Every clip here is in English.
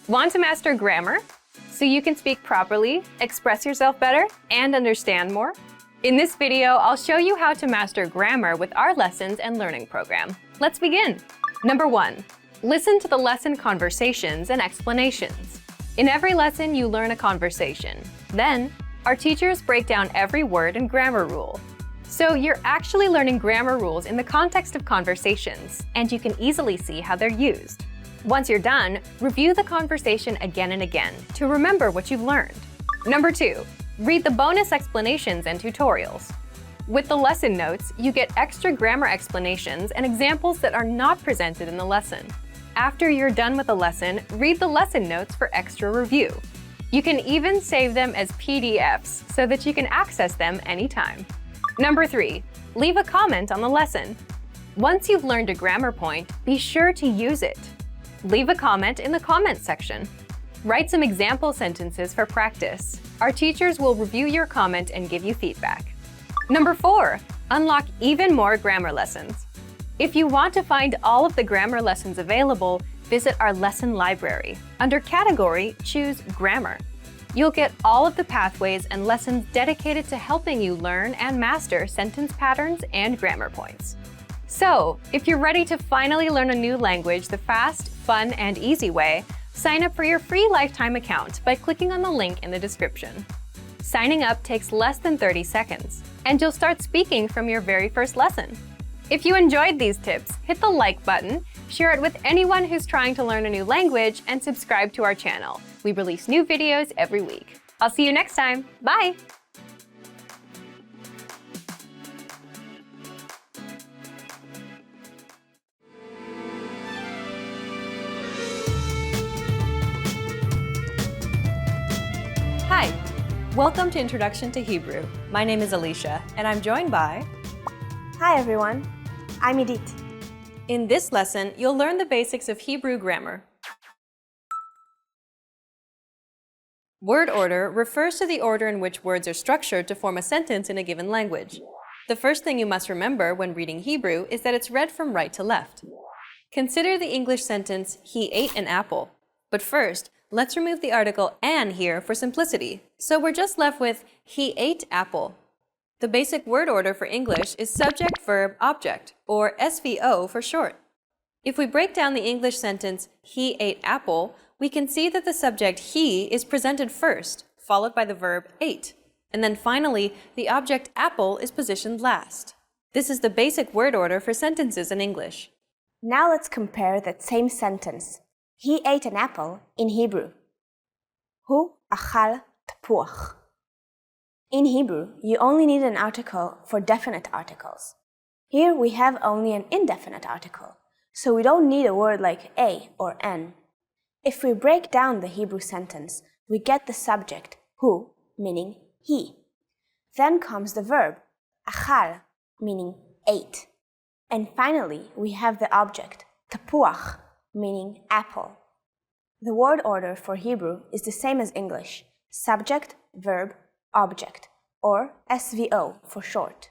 Want to master grammar so you can speak properly, express yourself better, and understand more? In this video, I'll show you how to master grammar with our lessons and learning program. Let's begin. Number 1. Listen to the lesson conversations and explanations. In every lesson, you learn a conversation. Then, our teachers break down every word and grammar rule. So you're actually learning grammar rules in the context of conversations, and you can easily see how they're used. Once you're done, review the conversation again and again to remember what you've learned. Number 2. Read the bonus explanations and tutorials. With the lesson notes, you get extra grammar explanations and examples that are not presented in the lesson. After you're done with the lesson, read the lesson notes for extra review. You can even save them as PDFs so that you can access them anytime. Number 3. Leave a comment on the lesson. Once you've learned a grammar point, be sure to use it. Leave a comment in the comments section. Write some example sentences for practice. Our teachers will review your comment and give you feedback. Number 4. Unlock even more grammar lessons. If you want to find all of the grammar lessons available, visit our lesson library. Under Category, choose Grammar. You'll get all of the pathways and lessons dedicated to helping you learn and master sentence patterns and grammar points. So, if you're ready to finally learn a new language the fast, fun, and easy way, sign up for your free lifetime account by clicking on the link in the description. Signing up takes less than 30 seconds, and you'll start speaking from your very first lesson. If you enjoyed these tips, hit the like button, share it with anyone who's trying to learn a new language, and subscribe to our channel. We release new videos every week. I'll see you next time. Bye! Hi! Welcome to Introduction to Hebrew. My name is Alicia, and I'm joined by... Hi everyone, I'm Edith. In this lesson, you'll learn the basics of Hebrew grammar. Word order refers to the order in which words are structured to form a sentence in a given language. The first thing you must remember when reading Hebrew is that it's read from right to left. Consider the English sentence, he ate an apple. But first, let's remove the article an here for simplicity. So we're just left with he ate apple. The basic word order for English is subject, verb, object, or SVO for short. If we break down the English sentence, he ate apple, we can see that the subject he is presented first, followed by the verb ate. And then finally, the object apple is positioned last. This is the basic word order for sentences in English. Now let's compare that same sentence. He ate an apple in Hebrew. Hu achal tapuach. In Hebrew, you only need an article for definite articles. Here we have only an indefinite article, so we don't need a word like a or an. If we break down the Hebrew sentence, we get the subject, hu, meaning he. Then comes the verb, achal, meaning ate. And finally, we have the object, tapuach, meaning apple. The word order for Hebrew is the same as English, subject, verb, object, or SVO for short.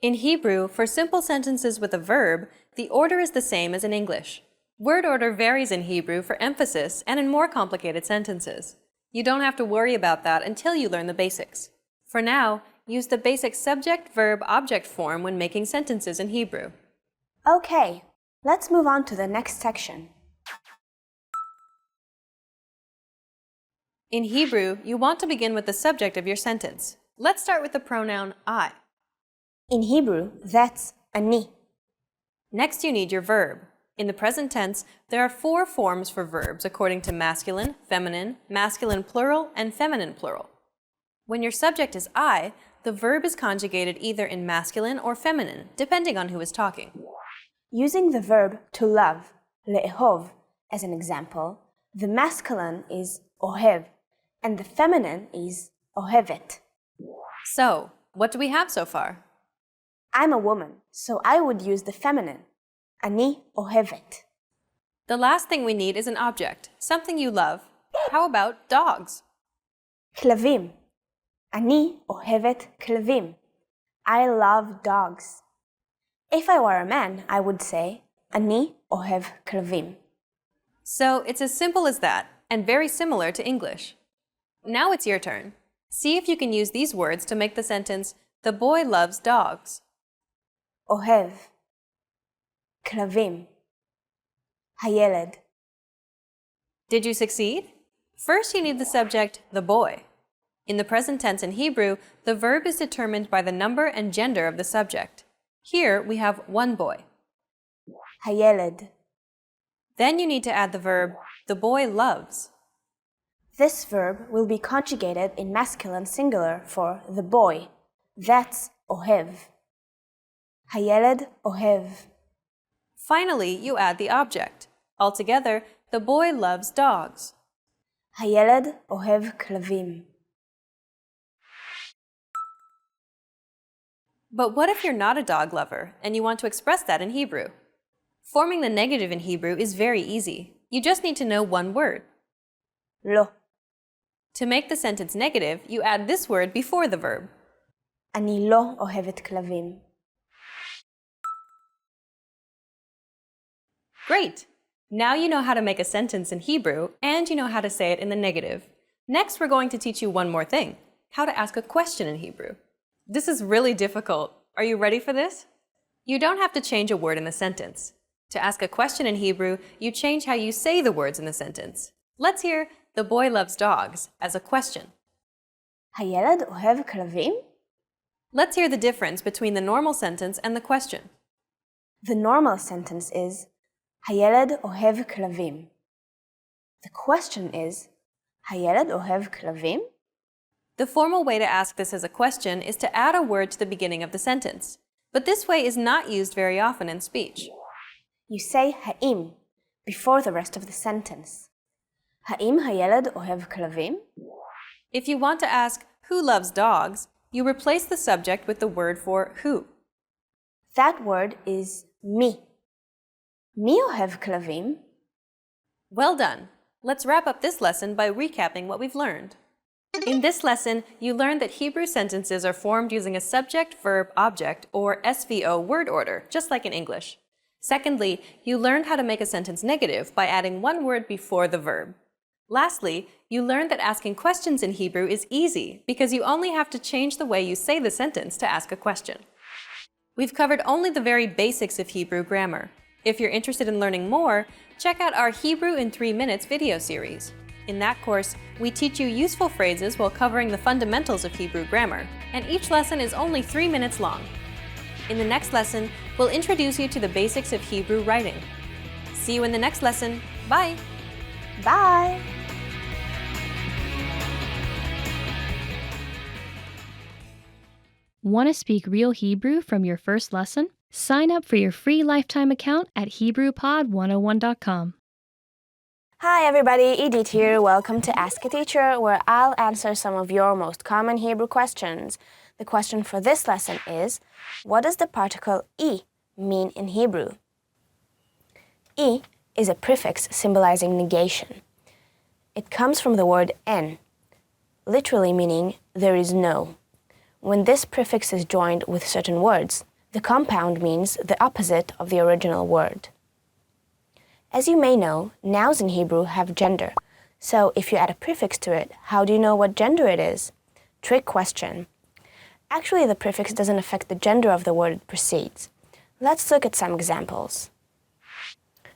In Hebrew, for simple sentences with a verb, the order is the same as in English. Word order varies in Hebrew for emphasis and in more complicated sentences. You don't have to worry about that until you learn the basics. For now, use the basic subject, verb, object form when making sentences in Hebrew. Okay, let's move on to the next section. In Hebrew, you want to begin with the subject of your sentence. Let's start with the pronoun I. In Hebrew, that's ani. Next, you need your verb. In the present tense, there are 4 forms for verbs according to masculine plural, and feminine plural. When your subject is I, the verb is conjugated either in masculine or feminine, depending on who is talking. Using the verb to love, le'ehov, as an example, the masculine is ohev, and the feminine is ohevet. So, what do we have so far? I'm a woman, so I would use the feminine, ani ohevet. The last thing we need is an object, something you love. How about dogs? כלבים. אני אוהבת כלבים. I love dogs. If I were a man, I would say, אני אוהב כלבים. So it's as simple as that, and very similar to English. Now it's your turn. See if you can use these words to make the sentence, the boy loves dogs. אוהב, כלבים, הילד. Did you succeed? First, you need the subject, the boy. In the present tense in Hebrew, the verb is determined by the number and gender of the subject. Here, we have one boy. הילד. Then you need to add the verb, the boy loves. This verb will be conjugated in masculine singular for the boy. That's אוהב. הילד אוהב. Finally, you add the object. Altogether, the boy loves dogs. הילד אוהב כלבים. But what if you're not a dog lover and you want to express that in Hebrew? Forming the negative in Hebrew is very easy. You just need to know one word. לא. To make the sentence negative, you add this word before the verb. אני לא אוהבת כלבים. Great! Now you know how to make a sentence in Hebrew and you know how to say it in the negative. Next, we're going to teach you one more thing, how to ask a question in Hebrew. This is really difficult. Are you ready for this? You don't have to change a word in the sentence. To ask a question in Hebrew, you change how you say the words in the sentence. Let's hear the boy loves dogs as a question. הילד אוהב כלבים? Let's hear the difference between the normal sentence and the question. The normal sentence is הילד אוהב כלבים. The question is הילד אוהב כלבים? The formal way to ask this as a question is to add a word to the beginning of the sentence. But this way is not used very often in speech. You say האם before the rest of the sentence. האם הילד אוהב כלבים? If you want to ask who loves dogs, you replace the subject with the word for who. That word is מי. מי אוהב כלבים? Well done! Let's wrap up this lesson by recapping what we've learned. In this lesson, you learned that Hebrew sentences are formed using a subject, verb, object, or SVO word order, just like in English. Secondly, you learned how to make a sentence negative by adding one word before the verb. Lastly, you learned that asking questions in Hebrew is easy because you only have to change the way you say the sentence to ask a question. We've covered only the very basics of Hebrew grammar. If you're interested in learning more, check out our Hebrew in 3 Minutes video series. In that course, we teach you useful phrases while covering the fundamentals of Hebrew grammar, and each lesson is only 3 minutes long. In the next lesson, we'll introduce you to the basics of Hebrew writing. See you in the next lesson. Bye! Bye! Want to speak real Hebrew from your first lesson? Sign up for your free lifetime account at HebrewPod101.com. Hi everybody, Edith here. Welcome to Ask a Teacher, where I'll answer some of your most common Hebrew questions. The question for this lesson is, what does the particle I mean in Hebrew? I is a prefix symbolizing negation. It comes from the word en, literally meaning there is no. When this prefix is joined with certain words, the compound means the opposite of the original word. As you may know, nouns in Hebrew have gender. So if you add a prefix to it, how do you know what gender it is? Trick question. Actually, the prefix doesn't affect the gender of the word it precedes. Let's look at some examples.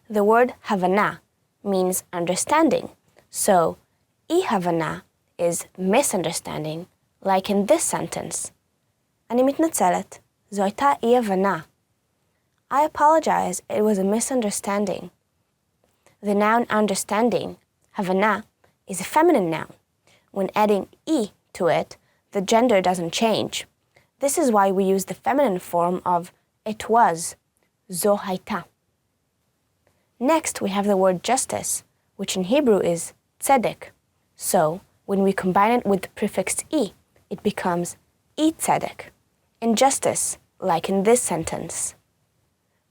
The word havana means understanding. So, אי-הבנה is misunderstanding, like in this sentence. אני מתנצלת. זו הייתה אי-הבנה. I apologize, it was a misunderstanding. The noun understanding, havana, is a feminine noun. When adding I to it, the gender doesn't change. This is why we use the feminine form of it was, זו הייתה. Next, we have the word justice, which in Hebrew is tzedek. So, when we combine it with the prefix I, it becomes אי-צדק. Injustice, like in this sentence.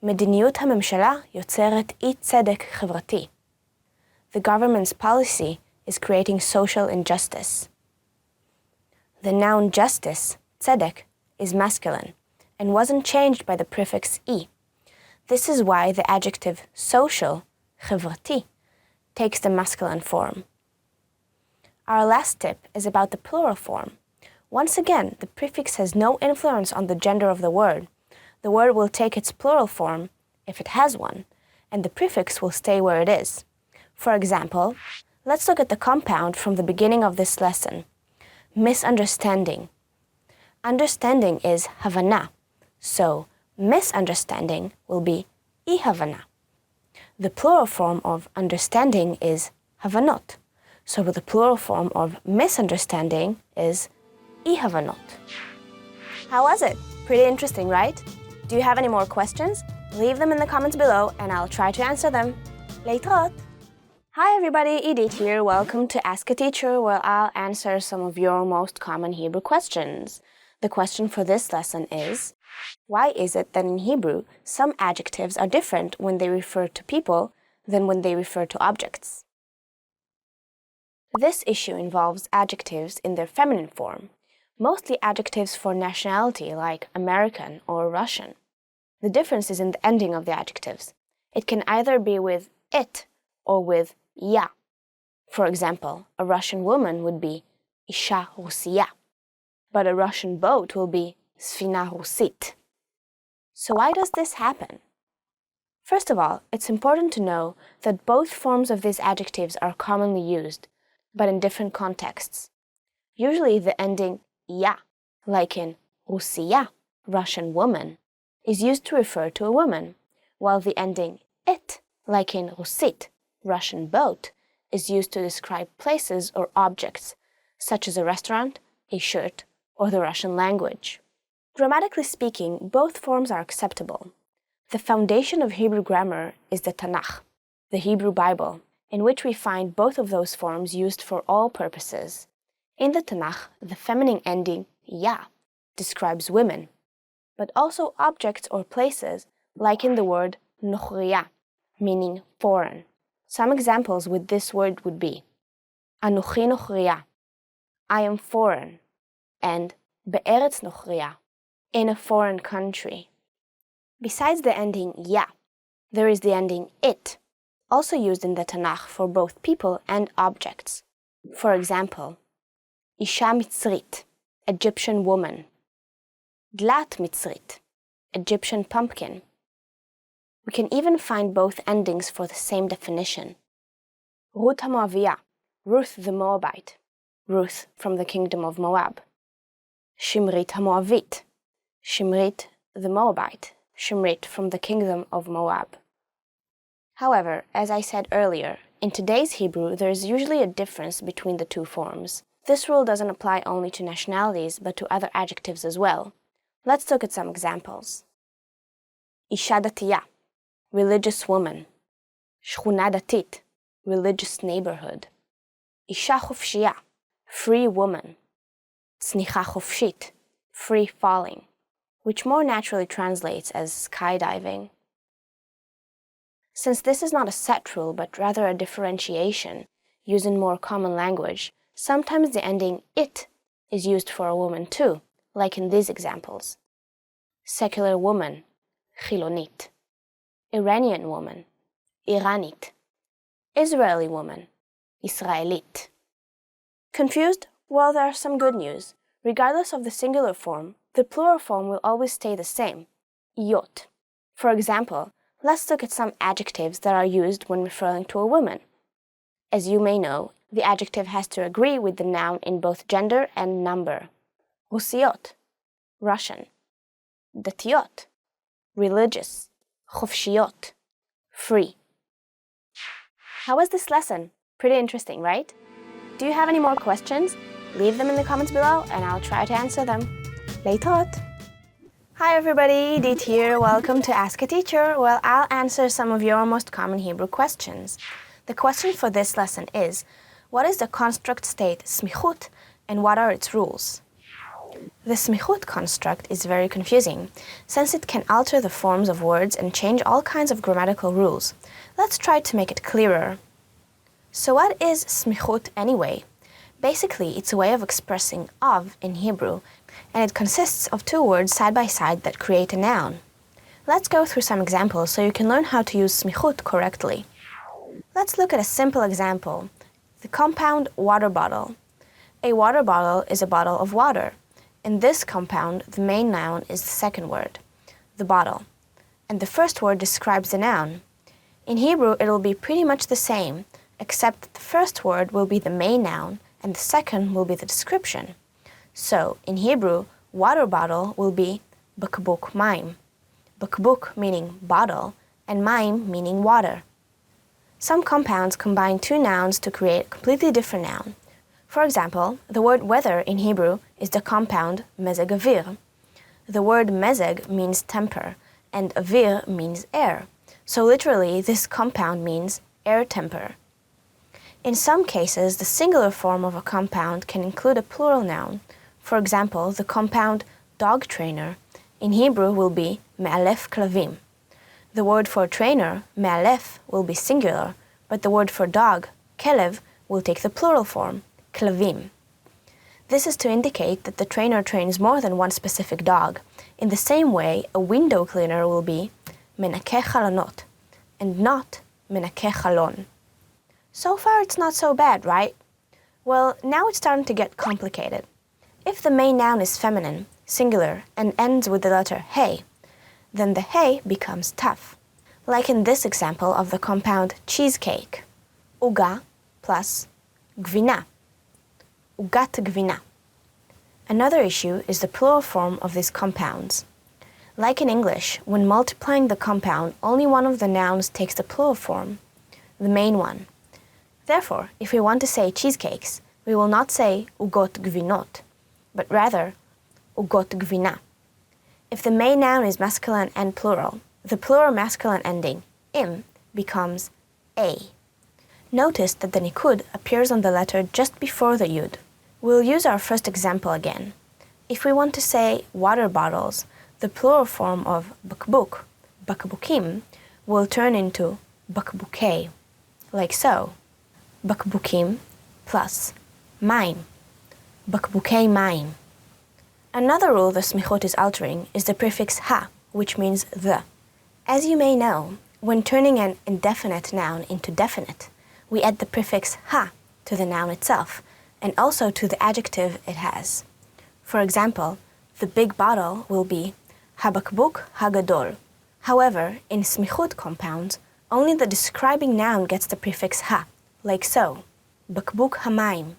מדיניות הממשלה יוצרת אי-צדק חברתי. The government's policy is creating social injustice. The noun justice, tzedek, is masculine and wasn't changed by the prefix I. This is why the adjective social, חברתי, takes the masculine form. Our last tip is about the plural form. Once again, the prefix has no influence on the gender of the word. The word will take its plural form, if it has one, and the prefix will stay where it is. For example, let's look at the compound from the beginning of this lesson. Misunderstanding. Understanding is havana, so misunderstanding will be ihavana. The plural form of understanding is havanot, so the plural form of misunderstanding is ihavanot. How was it? Pretty interesting, right? Do you have any more questions? Leave them in the comments below and I'll try to answer them. Leitrot! Hi everybody, Edith here. Welcome to Ask a Teacher, where I'll answer some of your most common Hebrew questions. The question for this lesson is, why is it that in Hebrew some adjectives are different when they refer to people than when they refer to objects? This issue involves adjectives in their feminine form, mostly adjectives for nationality like American or Russian. The difference is in the ending of the adjectives. It can either be with it or with ya. For example, a Russian woman would be Isha Rusiya, but a Russian boat will be Sfina Rusit. So why does this happen? First of all, it's important to know that both forms of these adjectives are commonly used, but in different contexts. Usually the ending ya, like in Rusiya, Russian woman, is used to refer to a woman, while the ending it, like in Rusit, Russian boat, is used to describe places or objects, such as a restaurant, a shirt, or the Russian language. Grammatically speaking, both forms are acceptable. The foundation of Hebrew grammar is the Tanakh, the Hebrew Bible, in which we find both of those forms used for all purposes. In the Tanakh, the feminine ending ya describes women, but also objects or places, like in the word nochriya, meaning foreign. Some examples with this word would be Anochi nochriya, I am foreign, and be'eretz nochriya, in a foreign country. Besides the ending ya, there is the ending it, also used in the Tanakh for both people and objects. For example, Isha Mitzrit, Egyptian woman. Dlat Mitzrit, Egyptian pumpkin. We can even find both endings for the same definition. Ruth HaMoaviyah, Ruth the Moabite, Ruth from the kingdom of Moab. Shimrit HaMoavit, Shimrit the Moabite, Shimrit from the kingdom of Moab. However, as I said earlier, in today's Hebrew there is usually a difference between the two forms. This rule doesn't apply only to nationalities, but to other adjectives as well. Let's look at some examples. Isha Datiya, religious woman. Shchuna Datit, religious neighborhood. Isha Chofshiya, free woman. Tznicha Chofshit, free falling, which more naturally translates as skydiving. Since this is not a set rule, but rather a differentiation used in more common language, sometimes the ending it is used for a woman too, like in these examples. Secular woman, Chilonit. Iranian woman, Iranit. Israeli woman, Israelit. Confused? Well, there's some good news. Regardless of the singular form, the plural form will always stay the same, iot. For example, let's look at some adjectives that are used when referring to a woman. As you may know, the adjective has to agree with the noun in both gender and number. Rusiot, Russian. Datiot, religious. Chofshiot, free. How was this lesson? Pretty interesting, right? Do you have any more questions? Leave them in the comments below and I'll try to answer them. Leitot! Hi everybody, Edith here. Welcome to Ask a Teacher, where I'll answer some of your most common Hebrew questions. The question for this lesson is, what is the construct state smichut and what are its rules? The smichut construct is very confusing, since it can alter the forms of words and change all kinds of grammatical rules. Let's try to make it clearer. So what is smichut anyway? Basically, it's a way of expressing of in Hebrew, and it consists of two words side by side that create a noun. Let's go through some examples so you can learn how to use smichut correctly. Let's look at a simple example. The compound water bottle. A water bottle is a bottle of water. In this compound, the main noun is the second word, the bottle, and the first word describes the noun. In Hebrew, it will be pretty much the same, except that the first word will be the main noun and the second will be the description. So, in Hebrew, water bottle will be bakbuk maim. Bakbuk meaning bottle and maim meaning water. Some compounds combine two nouns to create a completely different noun. For example, the word weather in Hebrew is the compound mezeg avir. The word mezeg means temper, and avir means air. So literally, this compound means air temper. In some cases, the singular form of a compound can include a plural noun. For example, the compound dog trainer in Hebrew will be me'alef klavim. The word for trainer, me'alef, will be singular, but the word for dog, kelev, will take the plural form, klavim. This is to indicate that the trainer trains more than one specific dog. In the same way, a window cleaner will be menakeh chalonot, and not menakeh chalon. So far it's not so bad, right? Well, now it's starting to get complicated. If the main noun is feminine, singular, and ends with the letter hey, then the hey becomes tough. Like in this example of the compound cheesecake, uga plus gvina, ugat gvina. Another issue is the plural form of these compounds. Like in English, when multiplying the compound, only one of the nouns takes the plural form, the main one. Therefore, if we want to say cheesecakes, we will not say ugot gvinot, but rather ugot gvina. If the main noun is masculine and plural, the plural masculine ending, im, becomes a. Notice that the nikud appears on the letter just before the yud. We'll use our first example again. If we want to say water bottles, the plural form of bakbuk, bakbukim, will turn into bakbukei, like so. Bakbukim plus maim, bakbukei maim. Another rule the smichot is altering is the prefix ha, which means the. As you may know, when turning an indefinite noun into definite, we add the prefix ha to the noun itself, and also to the adjective it has. For example, the big bottle will be habakbuk hagadol. However, in smichut compounds, only the describing noun gets the prefix ha, like so, bakbuk hamayim,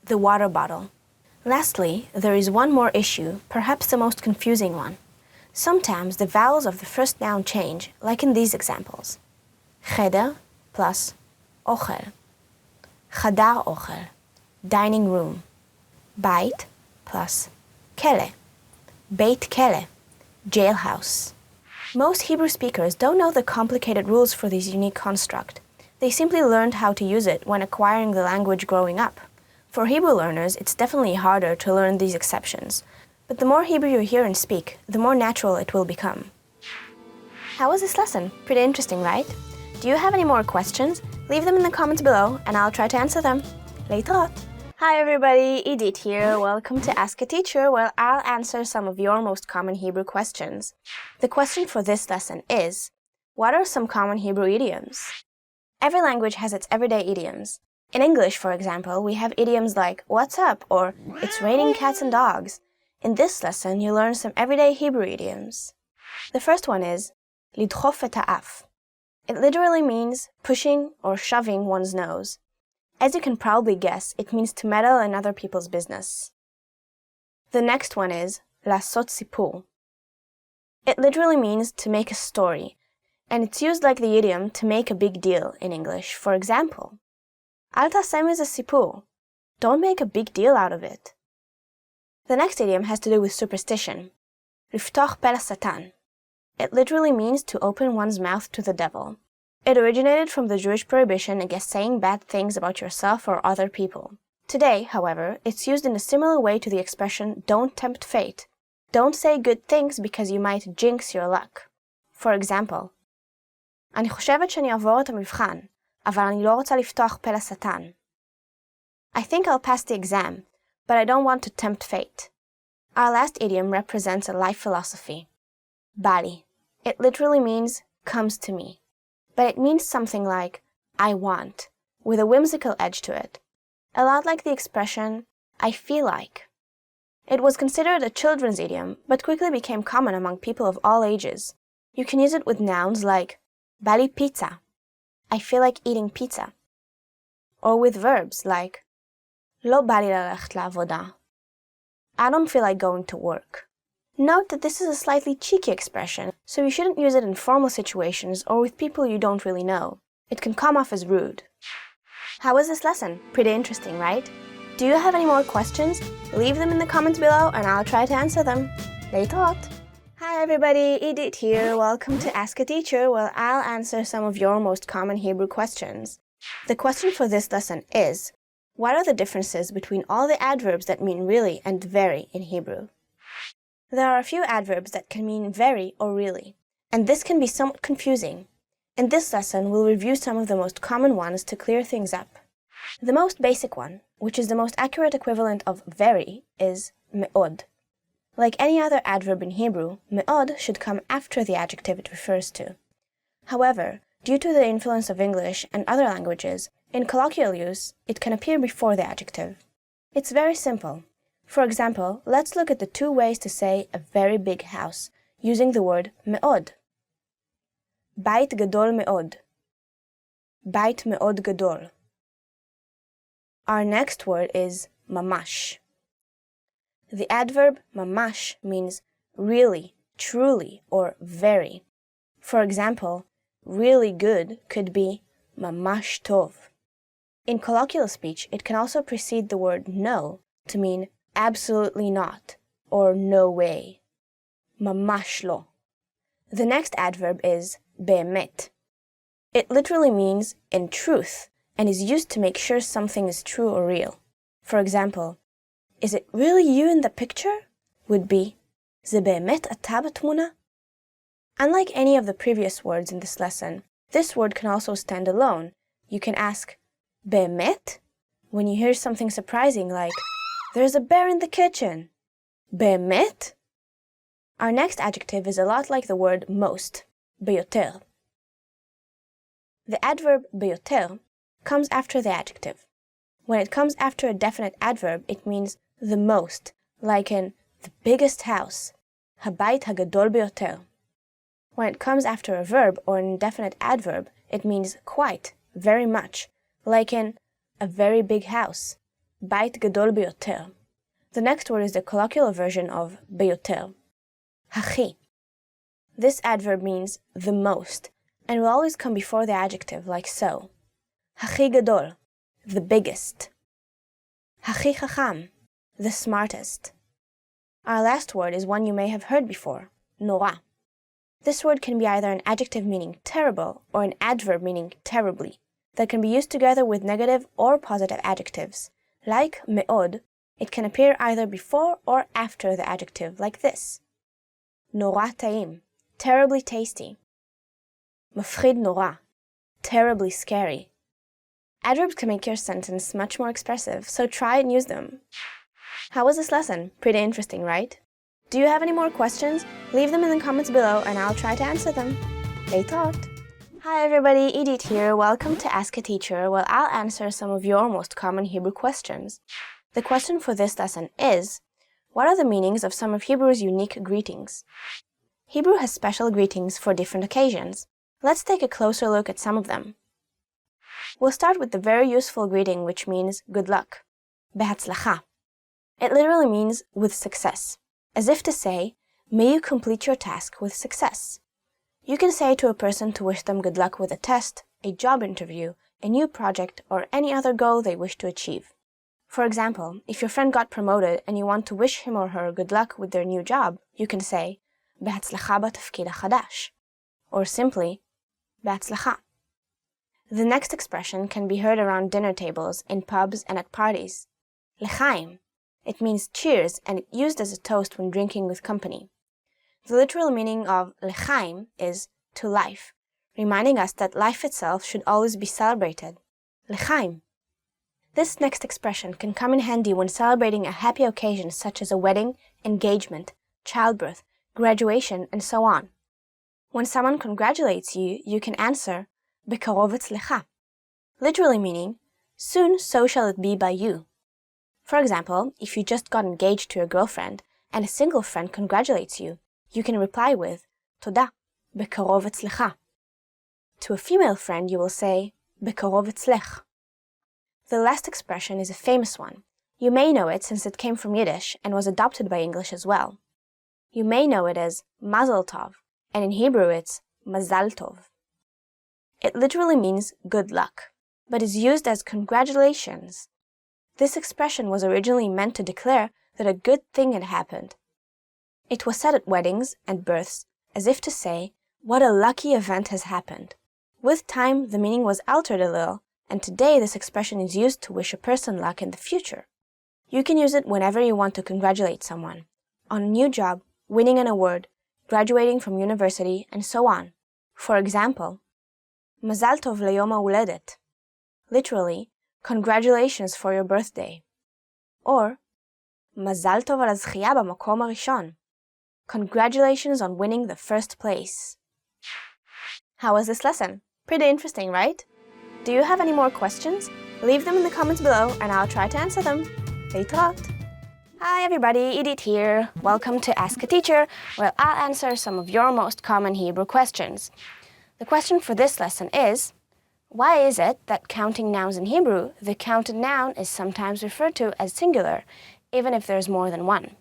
the water bottle. Lastly, there is one more issue, perhaps the most confusing one. Sometimes the vowels of the first noun change, like in these examples. Cheder plus ochel. Chadar ochel, dining room. Bait plus kele. Beit kele, jailhouse. Most Hebrew speakers don't know the complicated rules for this unique construct. They simply learned how to use it when acquiring the language growing up. For Hebrew learners, it's definitely harder to learn these exceptions, but the more Hebrew you hear and speak, the more natural it will become. How was this lesson? Pretty interesting, right? Do you have any more questions? Leave them in the comments below and I'll try to answer them. Leitrot! Hi everybody, Idit here. Welcome to Ask a Teacher, where I'll answer some of your most common Hebrew questions. The question for this lesson is, what are some common Hebrew idioms? Every language has its everyday idioms. In English, for example, we have idioms like, what's up, or it's raining cats and dogs. In this lesson, you learn some everyday Hebrew idioms. The first one is, lidchof et ha'af. It literally means pushing or shoving one's nose. As you can probably guess, it means to meddle in other people's business. The next one is, lasot sipur. It literally means to make a story, and it's used like the idiom to make a big deal in English. For example, Al taseh mize sipur. Don't make a big deal out of it. The next idiom has to do with superstition. Liftoch pe satan. It literally means to open one's mouth to the devil. It originated from the Jewish prohibition against saying bad things about yourself or other people. Today, however, it's used in a similar way to the expression don't tempt fate. Don't say good things because you might jinx your luck. For example, אני חושבת שאני אעבור את המבחן, אבל אני לא רוצה לפתוח פה לשטן. I think I'll pass the exam, but I don't want to tempt fate. Our last idiom represents a life philosophy. Bali. It literally means comes to me. But it means something like, I want, with a whimsical edge to it, a lot like the expression, I feel like. It was considered a children's idiom, but quickly became common among people of all ages. You can use it with nouns like, bא לי pizza, I feel like eating pizza. Or with verbs like, לא בא לי ללכת לעבודה, I don't feel like going to work. Note that this is a slightly cheeky expression, so you shouldn't use it in formal situations or with people you don't really know. It can come off as rude. How was this lesson? Pretty interesting, right? Do you have any more questions? Leave them in the comments below and I'll try to answer them. Leitot! Hi everybody, Edith here. Welcome to Ask a Teacher, where I'll answer some of your most common Hebrew questions. The question for this lesson is, what are the differences between all the adverbs that mean really and very in Hebrew? There are a few adverbs that can mean very or really, and this can be somewhat confusing. In this lesson, we'll review some of the most common ones to clear things up. The most basic one, which is the most accurate equivalent of very, is me'od. Like any other adverb in Hebrew, me'od should come after the adjective it refers to. However, due to the influence of English and other languages, in colloquial use, it can appear before the adjective. It's very simple. For example, let's look at the two ways to say a very big house, using the word me'od. בית גדול מאוד. בית מאוד גדול. Our next word is mamash. The adverb mamash means really, truly, or very. For example, really good could be mamash tov. In colloquial speech, it can also precede the word no to mean absolutely not, or no way. Mamash lo. The next adverb is באמת. It literally means in truth and is used to make sure something is true or real. For example, is it really you in the picture? Would be זה באמת אתה בתמונה? Unlike any of the previous words in this lesson, this word can also stand alone. You can ask באמת when you hear something surprising like there's a bear in the kitchen. באמת? Our next adjective is a lot like the word most, ביותר. The adverb ביותר comes after the adjective. When it comes after a definite adverb, it means the most, like in the biggest house, הבית הגדול ביותר. When it comes after a verb or an indefinite adverb, it means quite, very much, like in a very big house, בית גדול ביותר. The next word is the colloquial version of ביותר, הכי. This adverb means the most, and will always come before the adjective, like so. הכי גדול, the biggest. הכי חכם, the smartest. Our last word is one you may have heard before, Nora. This word can be either an adjective meaning terrible or an adverb meaning terribly, that can be used together with negative or positive adjectives. Like me'od, it can appear either before or after the adjective, like this. נורא טעים, terribly tasty. מפחיד נורא, terribly scary. Adverbs can make your sentence much more expressive, so try and use them. How was this lesson? Pretty interesting, right? Do you have any more questions? Leave them in the comments below and I'll try to answer them. Leitot! Hi everybody, Edith here. Welcome to Ask a Teacher, where I'll answer some of your most common Hebrew questions. The question for this lesson is, what are the meanings of some of Hebrew's unique greetings? Hebrew has special greetings for different occasions. Let's take a closer look at some of them. We'll start with the very useful greeting which means good luck, בהצלחה. It literally means with success, as if to say, may you complete your task with success. You can say to a person to wish them good luck with a test, a job interview, a new project, or any other goal they wish to achieve. For example, if your friend got promoted and you want to wish him or her good luck with their new job, you can say, בהצלחה בתפקיד החדש, or simply, בהצלחה. The next expression can be heard around dinner tables, in pubs, and at parties. L'chaim. It means cheers and it's used as a toast when drinking with company. The literal meaning of l'chaim is to life, reminding us that life itself should always be celebrated. L'chaim. This next expression can come in handy when celebrating a happy occasion such as a wedding, engagement, childbirth, graduation, and so on. When someone congratulates you, you can answer, בקרוב אצלך. literally meaning, soon so shall it be by you. For example, if you just got engaged to your girlfriend and a single friend congratulates you, you can reply with תודה, בקרוב אצלך. To a female friend, you will say בקרוב אצלך. The last expression is a famous one. You may know it since it came from Yiddish and was adopted by English as well. You may know it as Mazel Tov, and in Hebrew it's Mazal Tov. It literally means good luck, but is used as congratulations. This expression was originally meant to declare that a good thing had happened. It was said at weddings and births as if to say, what a lucky event has happened. With time, the meaning was altered a little, and today this expression is used to wish a person luck in the future. You can use it whenever you want to congratulate someone, on a new job, winning an award, graduating from university, and so on. For example, Mazal Tov leyom ha'uledet, literally, congratulations for your birthday. Or, Mazal Tov al הזכייה במקום הראשון, congratulations on winning the first place. How was this lesson? Pretty interesting, right? Do you have any more questions? Leave them in the comments below and I'll try to answer them. להתראות. Hi everybody, Edith here. Welcome to Ask a Teacher, where I'll answer some of your most common Hebrew questions. The question for this lesson is, why is it that counting nouns in Hebrew, the counted noun is sometimes referred to as singular, even if there's more than one?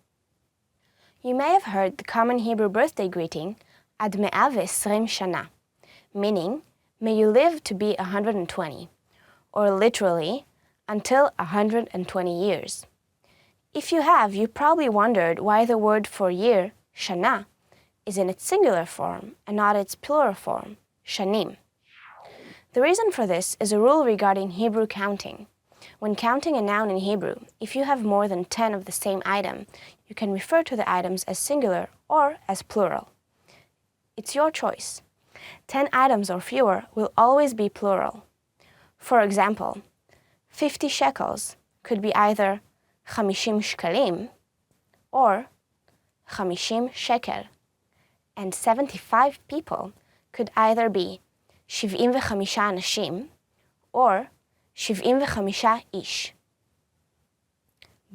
You may have heard the common Hebrew birthday greeting, Ad 120 shana, meaning, may you live to be 120, or literally, until 120 years. If you have, you probably wondered why the word for year, shana, is in its singular form and not its plural form, shanim. The reason for this is a rule regarding Hebrew counting. When counting a noun in Hebrew, if you have more than 10 of the same item, you can refer to the items as singular or as plural. It's your choice. 10 items or fewer will always be plural. For example, 50 shekels could be either 50 shkalim or 50 shekel, and 75 people could either be 75 אנשים or 75 ish.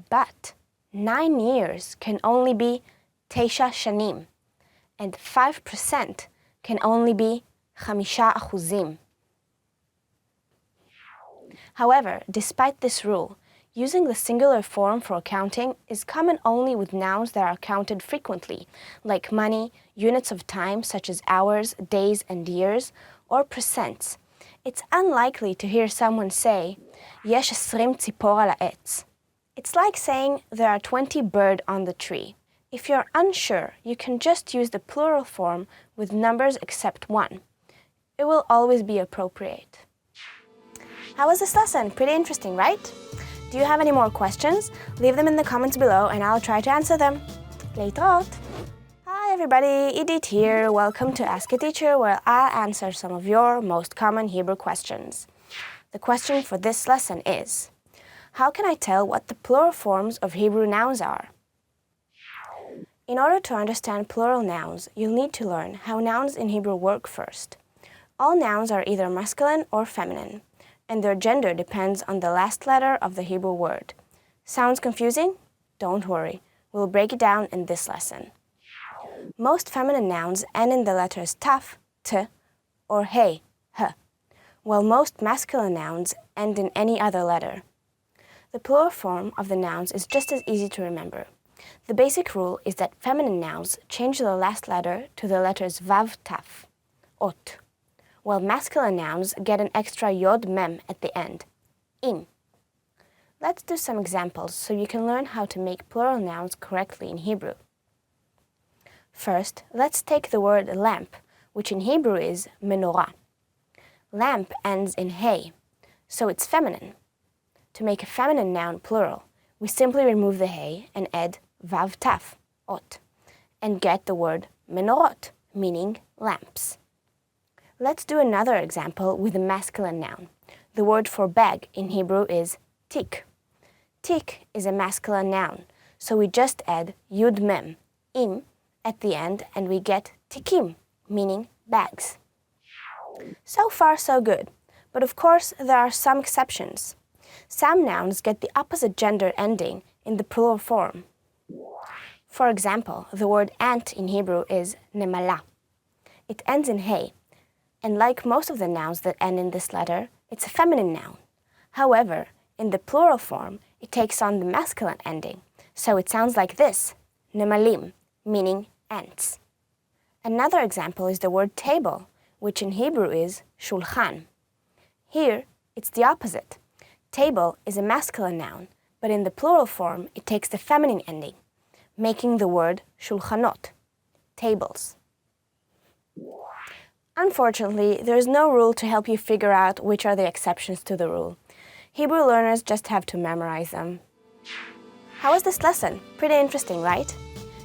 But 9 years can only be 9 shanim, and 5% can only be 5%. However, despite this rule, using the singular form for counting is common only with nouns that are counted frequently, like money, units of time such as hours, days, and years, or percents. It's unlikely to hear someone say, יש 20 ציפור על העץ. It's like saying there are 20 birds on the tree. If you're unsure, you can just use the plural form with numbers except 1. It will always be appropriate. How was this lesson? Pretty interesting, right? Do you have any more questions? Leave them in the comments below and I'll try to answer them. להתראות. Hi everybody, Edith here. Welcome to Ask a Teacher, where I'll answer some of your most common Hebrew questions. The question for this lesson is, how can I tell what the plural forms of Hebrew nouns are? In order to understand plural nouns, you'll need to learn how nouns in Hebrew work first. All nouns are either masculine or feminine, and their gender depends on the last letter of the Hebrew word. Sounds confusing? Don't worry, we'll break it down in this lesson. Most feminine nouns end in the letters taf, t, or hey, h, while most masculine nouns end in any other letter. The plural form of the nouns is just as easy to remember. The basic rule is that feminine nouns change the last letter to the letters vav, taf, ot, while masculine nouns get an extra yod mem at the end, im. Let's do some examples so you can learn how to make plural nouns correctly in Hebrew. First, let's take the word lamp, which in Hebrew is menorah. Lamp ends in hey, so it's feminine. To make a feminine noun plural, we simply remove the hey and add vav taf, ot, and get the word menorot, meaning lamps. Let's do another example with a masculine noun. The word for bag in Hebrew is tik. Tik is a masculine noun, so we just add yud mem, im, at the end, and we get tikim, meaning bags. So far, so good. But of course, there are some exceptions. Some nouns get the opposite gender ending in the plural form. For example, the word ant in Hebrew is nemala. It ends in hey, and like most of the nouns that end in this letter, it's a feminine noun. However, in the plural form, it takes on the masculine ending, so it sounds like this, nemalim, meaning ants. Another example is the word table, which in Hebrew is shulchan. Here, it's the opposite. Table is a masculine noun, but in the plural form, it takes the feminine ending, making the word shulchanot, tables. Unfortunately, there is no rule to help you figure out which are the exceptions to the rule. Hebrew learners just have to memorize them. How was this lesson? Pretty interesting, right?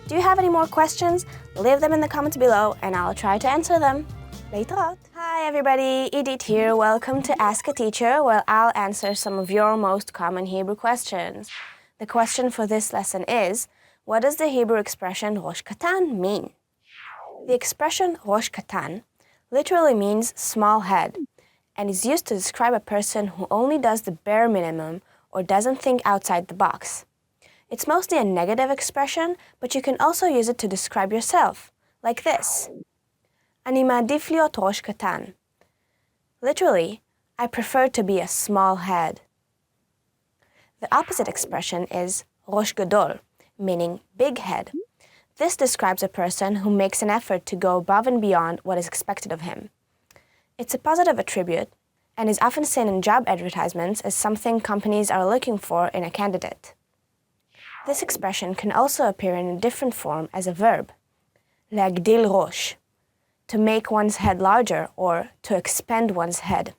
Do you have any more questions? Leave them in the comments below and I'll try to answer them. Leitrot! Hi everybody, Idit here. Welcome to Ask a Teacher, where I'll answer some of your most common Hebrew questions. The question for this lesson is, what does the Hebrew expression rosh katan mean? The expression rosh katan literally means small head, and is used to describe a person who only does the bare minimum or doesn't think outside the box. It's mostly a negative expression, but you can also use it to describe yourself, like this. אני מעדיף להיות ראש קטן. Literally, I prefer to be a small head. The opposite expression is ראש גדול, meaning big head. This describes a person who makes an effort to go above and beyond what is expected of him. It's a positive attribute and is often seen in job advertisements as something companies are looking for in a candidate. This expression can also appear in a different form as a verb, להגדיל ראש, to make one's head larger or to expand one's head.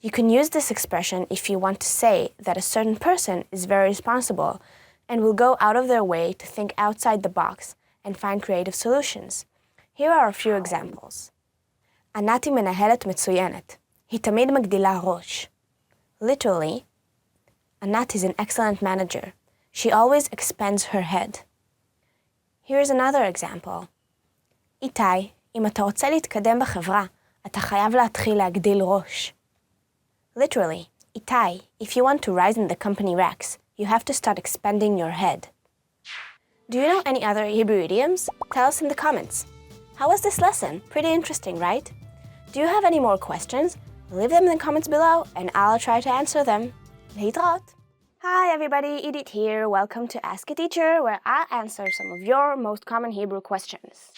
You can use this expression if you want to say that a certain person is very responsible and will go out of their way to think outside the box and find creative solutions. Here are a few examples. ענת היא מנהלת מצוינת. היא תמיד מגדילה ראש. Literally, Anat is an excellent manager. She always expands her head. Here's another example. איתי, אם אתה רוצה להתקדם בחברה, אתה חייב להתחיל להגדיל ראש. Literally, Itai, if you want to rise in the company ranks, you have to start expanding your head. Do you know any other Hebrew idioms? Tell us in the comments. How was this lesson? Pretty interesting, right? Do you have any more questions? Leave them in the comments below and I'll try to answer them. Leitrot! Hi everybody, Idit here. Welcome to Ask a Teacher, where I'll answer some of your most common Hebrew questions.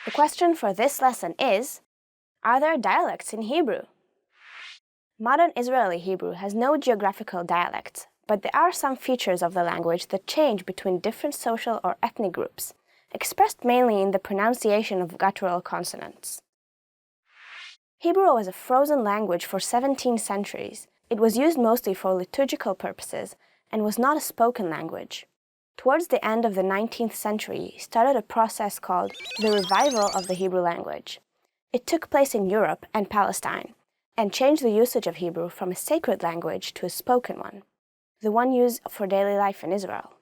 The question for this lesson is, are there dialects in Hebrew? Modern Israeli Hebrew has no geographical dialects, but there are some features of the language that change between different social or ethnic groups, expressed mainly in the pronunciation of guttural consonants. Hebrew was a frozen language for 17 centuries. It was used mostly for liturgical purposes and was not a spoken language. Towards the end of the 19th century started a process called the revival of the Hebrew language. It took place in Europe and Palestine, and changed the usage of Hebrew from a sacred language to a spoken one, the one used for daily life in Israel.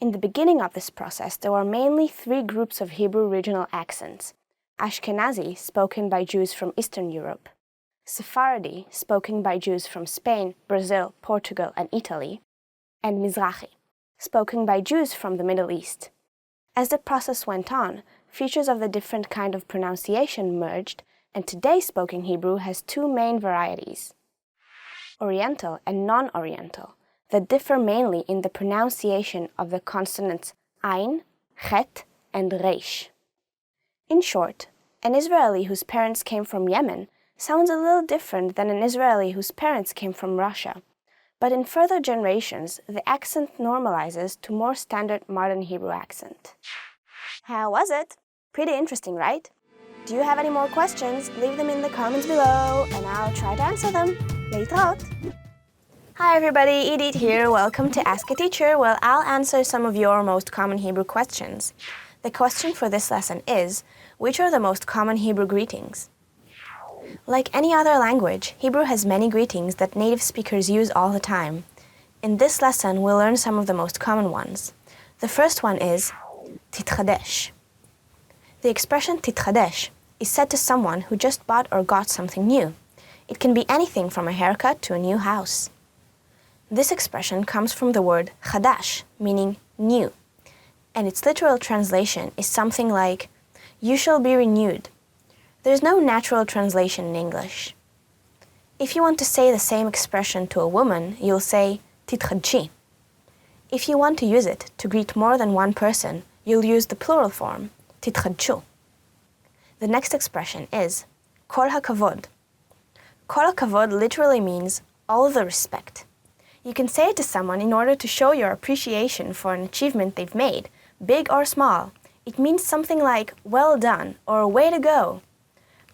In the beginning of this process, there were mainly three groups of Hebrew regional accents: Ashkenazi, spoken by Jews from Eastern Europe; Sephardi, spoken by Jews from Spain, Brazil, Portugal, and Italy; and Mizrahi, spoken by Jews from the Middle East. As the process went on, features of the different kind of pronunciation merged, and today spoken Hebrew has two main varieties: Oriental and non-Oriental, that differ mainly in the pronunciation of the consonants Ain, Chet, and Reish. In short, an Israeli whose parents came from Yemen sounds a little different than an Israeli whose parents came from Russia, but in further generations, the accent normalizes to more standard modern Hebrew accent. How was it? Pretty interesting, right? Do you have any more questions? Leave them in the comments below and I'll try to answer them. Leitrot! Hi everybody, Idit here. Welcome to Ask a Teacher, where I'll answer some of your most common Hebrew questions. The question for this lesson is, which are the most common Hebrew greetings? Like any other language, Hebrew has many greetings that native speakers use all the time. In this lesson, we'll learn some of the most common ones. The first one is titchadesh. The expression titchadesh is said to someone who just bought or got something new. It can be anything from a haircut to a new house. This expression comes from the word chadash, meaning new, and its literal translation is something like, "You shall be renewed." There's no natural translation in English. If you want to say the same expression to a woman, you'll say titchadshi. If you want to use it to greet more than one person, you'll use the plural form, titchadshu. The next expression is kol hakavod. Kol hakavod literally means all the respect. You can say it to someone in order to show your appreciation for an achievement they've made, big or small. It means something like well done or way to go.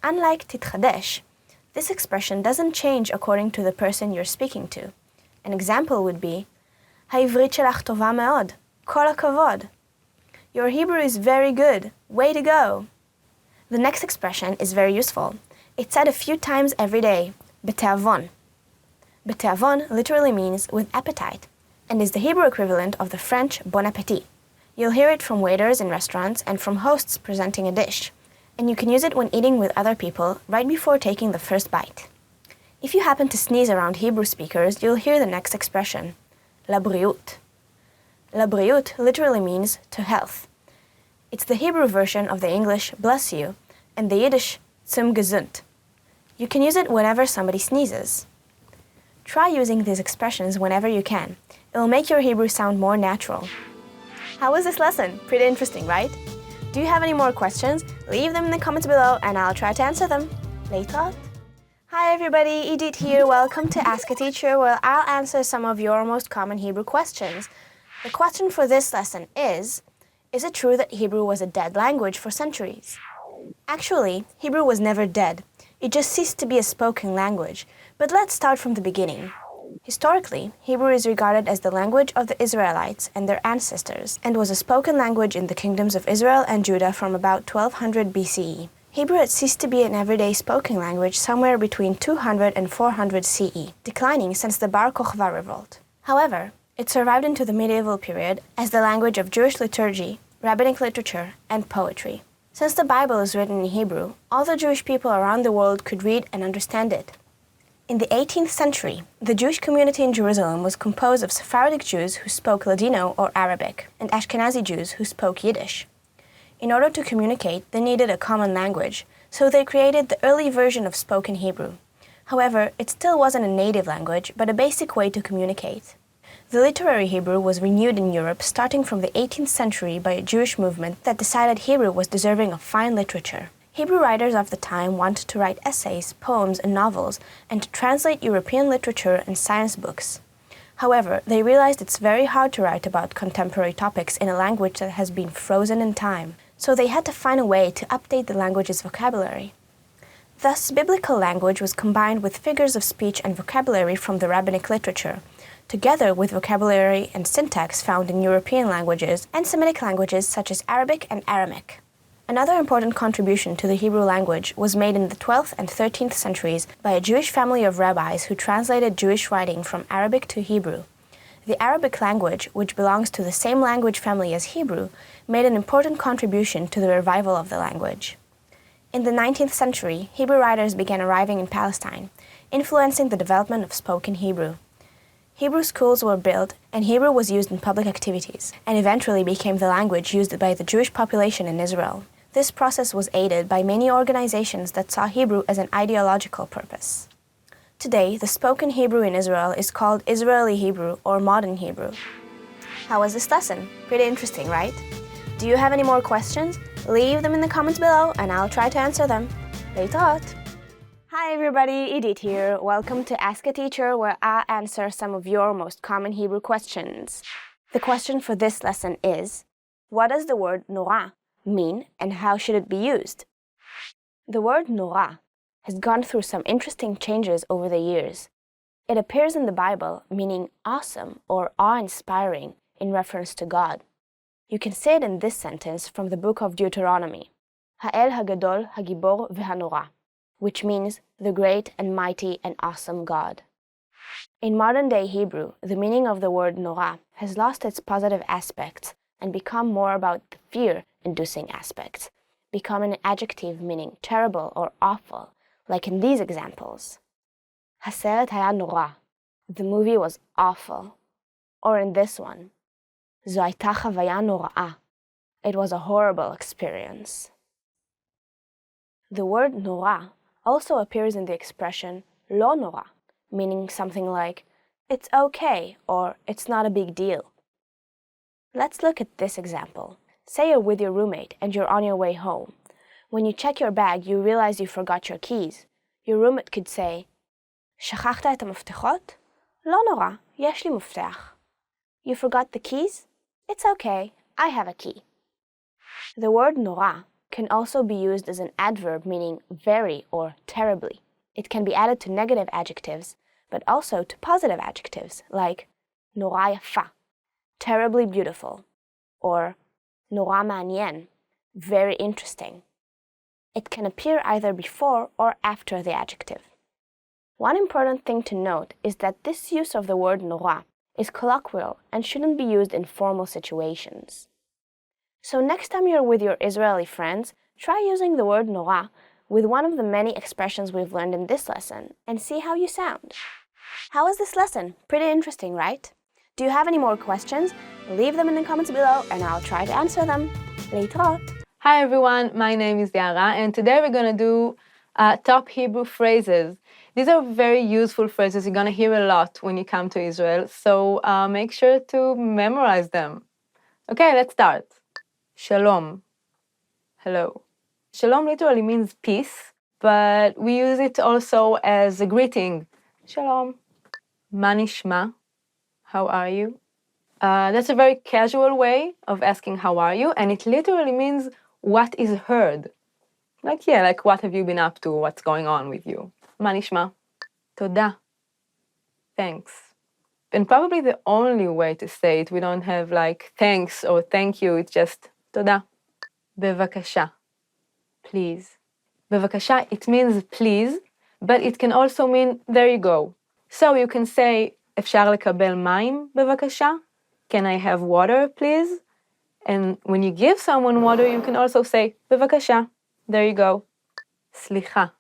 Unlike titchadesh, this expression doesn't change according to the person you're speaking to. An example would be, העברית שלך טובה מאוד, כל הכבוד. Your Hebrew is very good, way to go. The next expression is very useful. It's said a few times every day, בתיאבון. בתיאבון literally means with appetite, and is the Hebrew equivalent of the French bon appétit. You'll hear it from waiters in restaurants and from hosts presenting a dish, and you can use it when eating with other people right before taking the first bite. If you happen to sneeze around Hebrew speakers, you'll hear the next expression, labריאות. Labריאות literally means to health. It's the Hebrew version of the English bless you and the Yiddish zum gesund. You can use it whenever somebody sneezes. Try using these expressions whenever you can. It'll make your Hebrew sound more natural. How was this lesson? Pretty interesting, right? Do you have any more questions? Leave them in the comments below and I'll try to answer them. Later. Hi everybody, Edith here. Welcome to Ask a Teacher, where I'll answer some of your most common Hebrew questions. The question for this lesson is it true that Hebrew was a dead language for centuries? Actually, Hebrew was never dead. It just ceased to be a spoken language. But let's start from the beginning. Historically, Hebrew is regarded as the language of the Israelites and their ancestors, and was a spoken language in the kingdoms of Israel and Judah from about 1200 BCE. Hebrew had ceased to be an everyday spoken language somewhere between 200 and 400 CE, declining since the Bar Kokhba revolt. However, it survived into the medieval period as the language of Jewish liturgy, rabbinic literature, and poetry. Since the Bible is written in Hebrew, all the Jewish people around the world could read and understand it. In the 18th century, the Jewish community in Jerusalem was composed of Sephardic Jews who spoke Ladino or Arabic, and Ashkenazi Jews who spoke Yiddish. In order to communicate, they needed a common language, so they created the early version of spoken Hebrew. However, it still wasn't a native language, but a basic way to communicate. The literary Hebrew was renewed in Europe starting from the 18th century by a Jewish movement that decided Hebrew was deserving of fine literature. Hebrew writers of the time wanted to write essays, poems, and novels, and to translate European literature and science books. However, they realized it's very hard to write about contemporary topics in a language that has been frozen in time, so they had to find a way to update the language's vocabulary. Thus, biblical language was combined with figures of speech and vocabulary from the rabbinic literature, together with vocabulary and syntax found in European languages and Semitic languages such as Arabic and Aramaic. Another important contribution to the Hebrew language was made in the 12th and 13th centuries by a Jewish family of rabbis who translated Jewish writing from Arabic to Hebrew. The Arabic language, which belongs to the same language family as Hebrew, made an important contribution to the revival of the language. In the 19th century, Hebrew writers began arriving in Palestine, influencing the development of spoken Hebrew. Hebrew schools were built, and Hebrew was used in public activities, and eventually became the language used by the Jewish population in Israel. This process was aided by many organizations that saw Hebrew as an ideological purpose. Today, the spoken Hebrew in Israel is called Israeli Hebrew or Modern Hebrew. How was this lesson? Pretty interesting, right? Do you have any more questions? Leave them in the comments below and I'll try to answer them. Later! Hi everybody, Edith here. Welcome to Ask a Teacher, where I'll answer some of your most common Hebrew questions. The question for this lesson is, what does the word Nora mean and how should it be used? The word Nora has gone through some interesting changes over the years. It appears in the Bible meaning awesome or awe-inspiring in reference to God. You can say it in this sentence from the book of Deuteronomy, Ha'el Hagadol Hagibor V'Hanora, which means the great and mighty and awesome God. In modern-day Hebrew, the meaning of the word Nora has lost its positive aspects and become more about the fear-inducing aspects, become an adjective meaning terrible or awful, like in these examples. הסרט היה נורא. The movie was awful. Or in this one, זו הייתה חוויה נוראה. It was a horrible experience. The word נורא also appears in the expression לא נורא, meaning something like, it's okay, or it's not a big deal. Let's look at this example. Say you're with your roommate and you're on your way home. When you check your bag, you realize you forgot your keys. Your roommate could say, שכחת את המפתחות? לא נורא, יש לי מפתח. You forgot the keys? It's okay, I have a key. The word נורא can also be used as an adverb meaning very or terribly. It can be added to negative adjectives, but also to positive adjectives like נורא יפה, terribly beautiful, or נורא מעניין, very interesting. It can appear either before or after the adjective. One important thing to note is that this use of the word נורא is colloquial and shouldn't be used in formal situations. So next time you're with your Israeli friends, try using the word נורא with one of the many expressions we've learned in this lesson and see how you sound. How was this lesson? Pretty interesting, right? Do you have any more questions? Leave them in the comments below and I'll try to answer them. להתראות. Hi everyone, my name is Yara and today we're going to do top Hebrew phrases. These are very useful phrases you're going to hear a lot when you come to Israel, so make sure to memorize them. Okay, let's start. Shalom. Hello. Shalom literally means peace, but we use it also as a greeting. Shalom. Ma nishma? How are you? That's a very casual way of asking how are you, and it literally means what is heard. Like what have you been up to? What's going on with you? Ma nishma? Toda. Thanks. And probably the only way to say it, we don't have like thanks or thank you, it's just toda. Bevakasha. Please. Bevakasha, it means please, but it can also mean there you go. So you can say, אפשר לקבל מים בבקשה? Can I have water, please? And when you give someone water, you can also say, בבקשה. There you go. סליחה.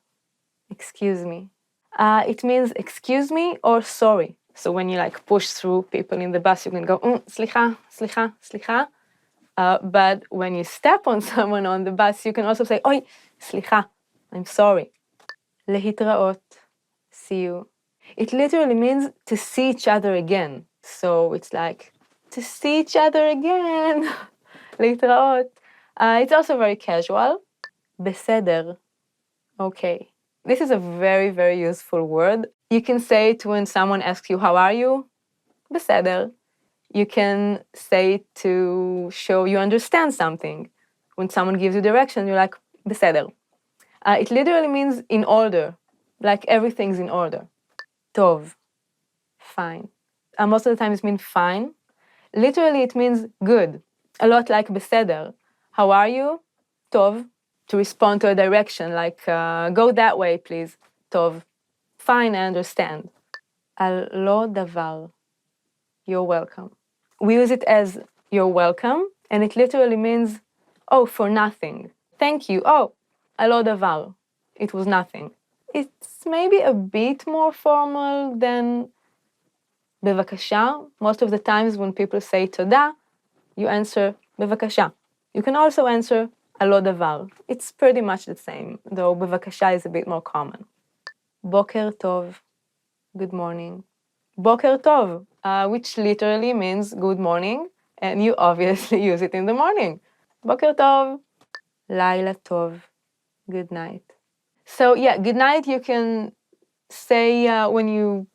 Excuse me. It means excuse me or sorry. So when you like push through people in the bus, you can go, סליחה, סליחה, סליחה. But when you step on someone on the bus, you can also say, אוי, סליחה, I'm sorry. להתראות. See you. It literally means to see each other again. So it's like, to see each other again. להתראות. It's also very casual. בסדר. Okay. This is a very, very useful word. You can say it when someone asks you, how are you? בסדר. You can say it to show you understand something. When someone gives you direction, you're like, בסדר. It literally means in order, like everything's in order. טוב. Fine. Most of the time it means fine. Literally it means good. A lot like בסדר. How are you? טוב. To respond to a direction, like go that way, please. טוב. Fine, I understand. על לא דבר. You're welcome. We use it as you're welcome, and it literally means, oh, for nothing. Thank you. Oh, על לא דבר. It was nothing. It's maybe a bit more formal than בבקשה. Most of the times when people say תודה, you answer בבקשה. You can also answer על לא דבר. It's pretty much the same, though בבקשה is a bit more common. בוקר טוב. Good morning. בוקר טוב, which literally means good morning, and you obviously use it in the morning. בוקר טוב. לילה טוב. Good night. So yeah, good night you can say when you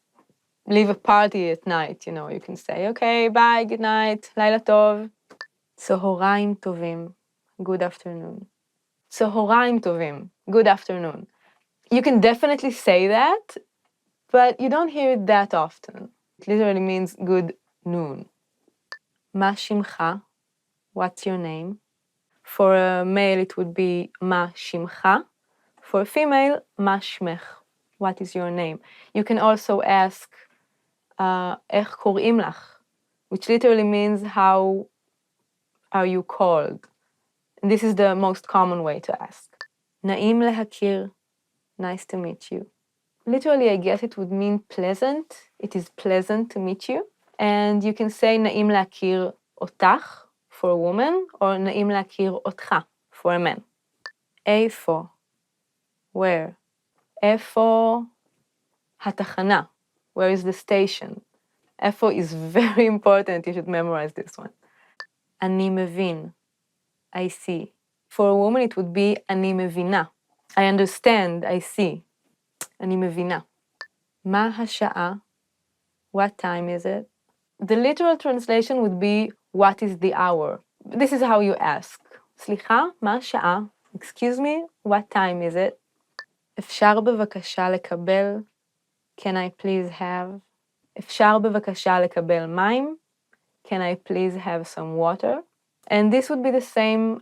leave a party at night, you can say, okay, bye, good night, לילה טוב. צהריים טובים. Good afternoon. צהריים טובים. Good afternoon. You can definitely say that, but you don't hear it that often. It literally means good noon. מה שמך? What's your name? For a male, it would be מה שמך. For a female, מה שמך? What is your name? You can also ask, איך קוראים לך? Which literally means how are you called? And this is the most common way to ask. נעים להכיר. Nice to meet you. Literally, I guess it would mean pleasant. It is pleasant to meet you. And you can say נעים להכיר אותך for a woman, or נעים להכיר אותך for a man. איפה, where. איפה התחנה, where is the station. איפה is very important, you should memorize this one. אני מבין, I see. For a woman it would be אני מבינה. I understand, I see. אני מבינה. מה השעה? What time is it? The literal translation would be what is the hour? This is how you ask. סליחה, מה השעה? Excuse me, what time is it? אפשר בבקשה לקבל? Can I please have? אפשר בבקשה לקבל מים? Can I please have some water? And this would be the same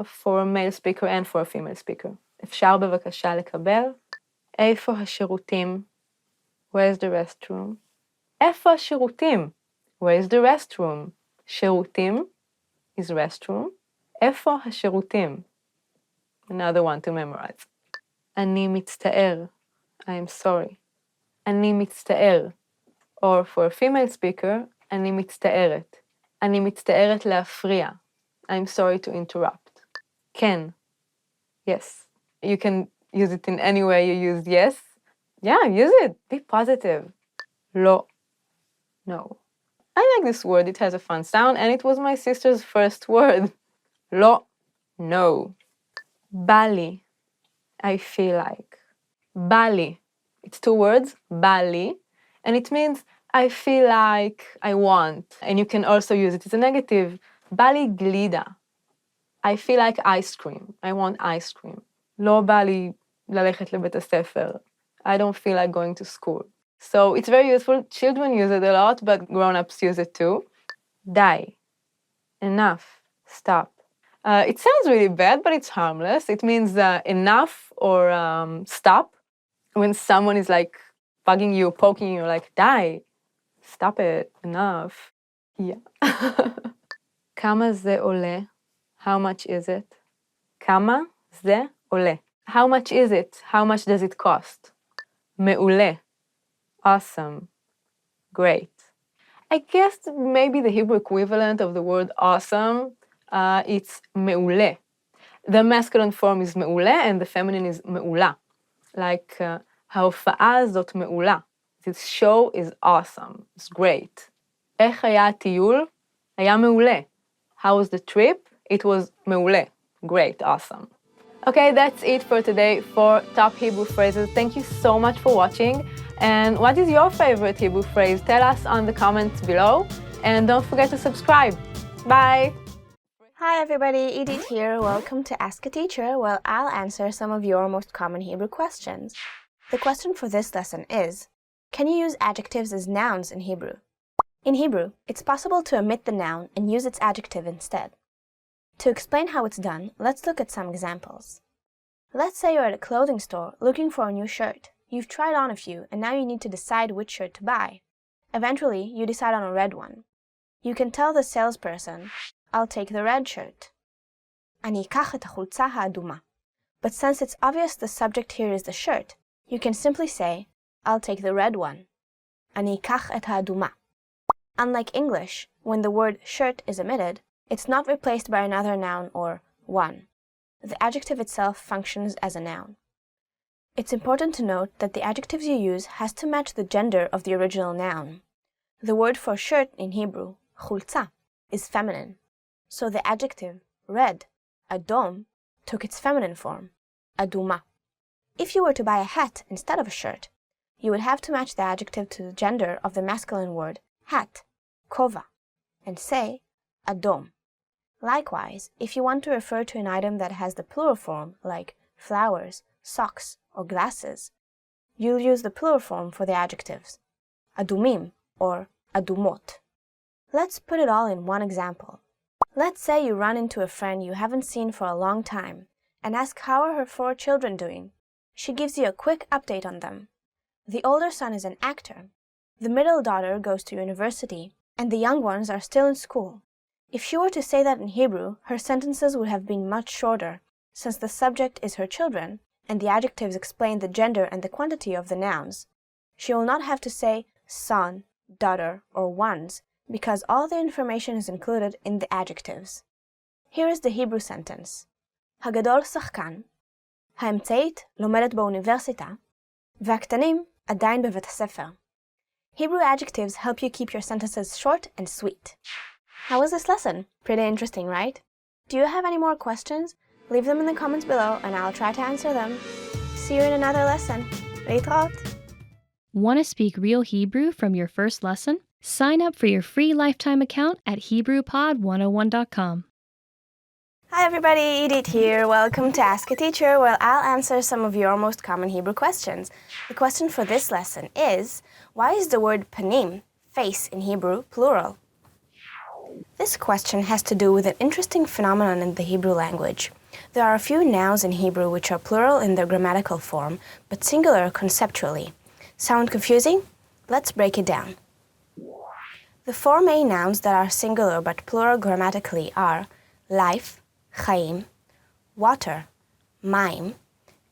for a male speaker and for a female speaker. אפשר בבקשה לקבל? איפה השירותים? Where's the restroom? איפה השירותים? Where's the restroom? שירותים is restroom. איפה השירותים? Another one to memorize. אני מצטער. I am sorry. אני מצטער. Or for a female speaker, אני מצטערת. אני מצטערת להפריע. I'm sorry to interrupt. כן. Yes. You can use it in any way you use yes. Yeah, use it. Be positive. לא. No. I like this word. It has a fun sound, and it was my sister's first word. לא. No. בא לי. I feel like. בא לי. It's two words. בא לי. And it means I feel like, I want. And you can also use it as a negative. בא לי גלידה. I feel like ice cream. I want ice cream. לא בא לי ללכת לבית הספר. I don't feel like going to school. So it's very useful. Children use it a lot, but grown-ups use it too. די. Enough. Stop. It sounds really bad, but it's harmless. It means enough or stop. When someone is like bugging you, poking you, like, די. Stop it. Enough. Yeah. כמה זה עולה? How much is it? כמה זה עולה? How much is it? How much does it cost? מעולה. Awesome. Great. I guess maybe the Hebrew equivalent of the word awesome, it's מעולה. The masculine form is מעולה and the feminine is מעולה. Like, ההופעה הזאת מעולה. This show is awesome. It's great. איך היה הטיול? היה מעולה. How was the trip? It was מעולה. Great, awesome. Okay, that's it for today for top Hebrew phrases. Thank you so much for watching. And what is your favorite Hebrew phrase? Tell us on the comments below. And don't forget to subscribe. Bye! Hi everybody, Edith here. Welcome to Ask a Teacher, where I'll answer some of your most common Hebrew questions. The question for this lesson is, can you use adjectives as nouns in Hebrew? In Hebrew, it's possible to omit the noun and use its adjective instead. To explain how it's done, let's look at some examples. Let's say you're at a clothing store looking for a new shirt. You've tried on a few, and now you need to decide which shirt to buy. Eventually, you decide on a red one. You can tell the salesperson, I'll take the red shirt. אני אקח את החולצה האדומה. But since it's obvious the subject here is the shirt, you can simply say, I'll take the red one. אני אקח את האדומה. Unlike English, when the word shirt is omitted, it's not replaced by another noun or one. The adjective itself functions as a noun. It's important to note that the adjectives you use has to match the gender of the original noun. The word for shirt in Hebrew, חולצה, is feminine. So the adjective red, adom, took its feminine form, aduma. If you were to buy a hat instead of a shirt, you would have to match the adjective to the gender of the masculine word hat, kova, and say adom. Likewise, if you want to refer to an item that has the plural form, like flowers, socks, or glasses, you'll use the plural form for the adjectives, adumim or adumot. Let's put it all in one example. Let's say you run into a friend you haven't seen for a long time and ask how are her 4 children doing. She gives you a quick update on them. The older son is an actor, the middle daughter goes to university, and the young ones are still in school. If she were to say that in Hebrew, her sentences would have been much shorter, since the subject is her children, and the adjectives explain the gender and the quantity of the nouns. She will not have to say son, daughter, or ones, because all the information is included in the adjectives. Here is the Hebrew sentence. הגדול שחקן, האמצעית לומדת באוניברסיטה, והקטנים עדיין בבית הספר. Hebrew adjectives help you keep your sentences short and sweet. How was this lesson? Pretty interesting, right? Do you have any more questions? Leave them in the comments below and I'll try to answer them. See you in another lesson. להתראות. Want to speak real Hebrew from your first lesson? Sign up for your free lifetime account at HebrewPod101.com. Hi everybody, Edith here. Welcome to Ask a Teacher, where I'll answer some of your most common Hebrew questions. The question for this lesson is, why is the word panim, face in Hebrew, plural? This question has to do with an interesting phenomenon in the Hebrew language. There are a few nouns in Hebrew which are plural in their grammatical form, but singular conceptually. Sound confusing? Let's break it down. The four main nouns that are singular but plural grammatically are life, chaim, water, maim,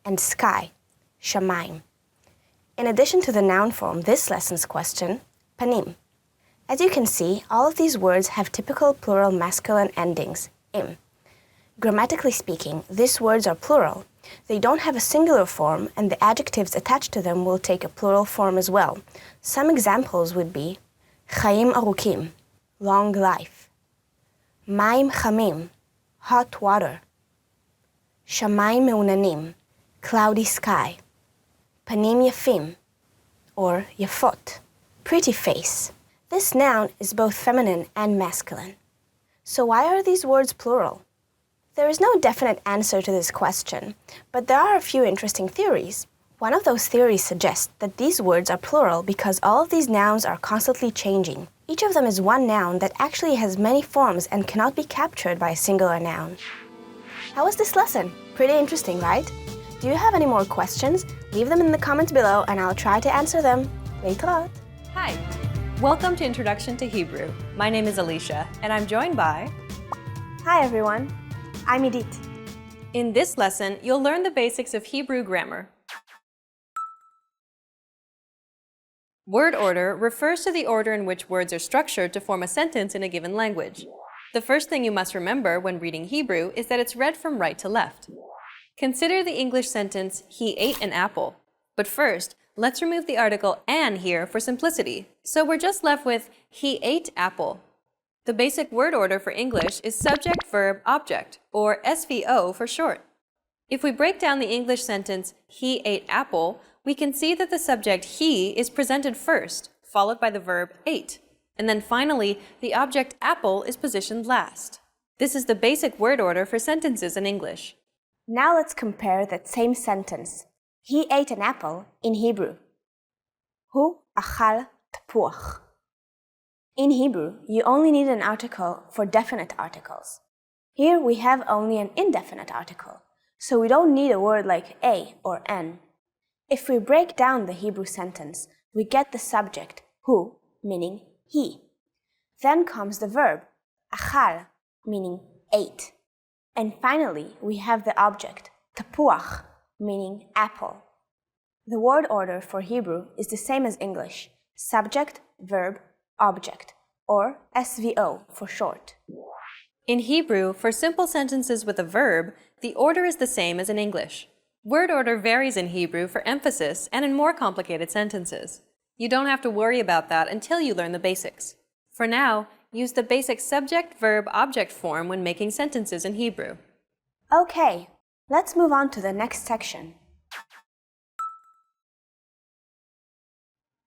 and sky, shamayim. In addition to the noun form, this lesson's question, panim. As you can see, all of these words have typical plural masculine endings, im. Grammatically speaking, these words are plural. They don't have a singular form, and the adjectives attached to them will take a plural form as well. Some examples would be chaim arukim, long life, maim chamim, hot water, shamayim meunanim, cloudy sky, panim yafim, or yafot, pretty face. This noun is both feminine and masculine. So why are these words plural? There is no definite answer to this question, but there are a few interesting theories. One of those theories suggests that these words are plural because all of these nouns are constantly changing. Each of them is one noun that actually has many forms and cannot be captured by a singular noun. How was this lesson? Pretty interesting, right? Do you have any more questions? Leave them in the comments below and I'll try to answer them. להתראות. Hi. Welcome to Introduction to Hebrew. My name is Alicia, and I'm joined by... Hi everyone, I'm Edith. In this lesson, you'll learn the basics of Hebrew grammar. Word order refers to the order in which words are structured to form a sentence in a given language. The first thing you must remember when reading Hebrew is that it's read from right to left. Consider the English sentence, he ate an apple. But first, let's remove the article an here for simplicity. So we're just left with he ate apple. The basic word order for English is subject, verb, object, or SVO for short. If we break down the English sentence, he ate apple, we can see that the subject he is presented first, followed by the verb ate. And then finally, the object apple is positioned last. This is the basic word order for sentences in English. Now let's compare that same sentence. He ate an apple in Hebrew. הוא אכל תפוח. In Hebrew, you only need an article for definite articles. Here we have only an indefinite article, so we don't need a word like a or an. If we break down the Hebrew sentence, we get the subject, hu, meaning he. Then comes the verb, achal, meaning ate. And finally, we have the object, tapuach, meaning apple. The word order for Hebrew is the same as English, subject, verb, object, or SVO for short. In Hebrew, for simple sentences with a verb, the order is the same as in English. Word order varies in Hebrew for emphasis and in more complicated sentences. You don't have to worry about that until you learn the basics. For now, use the basic subject, verb, object form when making sentences in Hebrew. Okay, let's move on to the next section.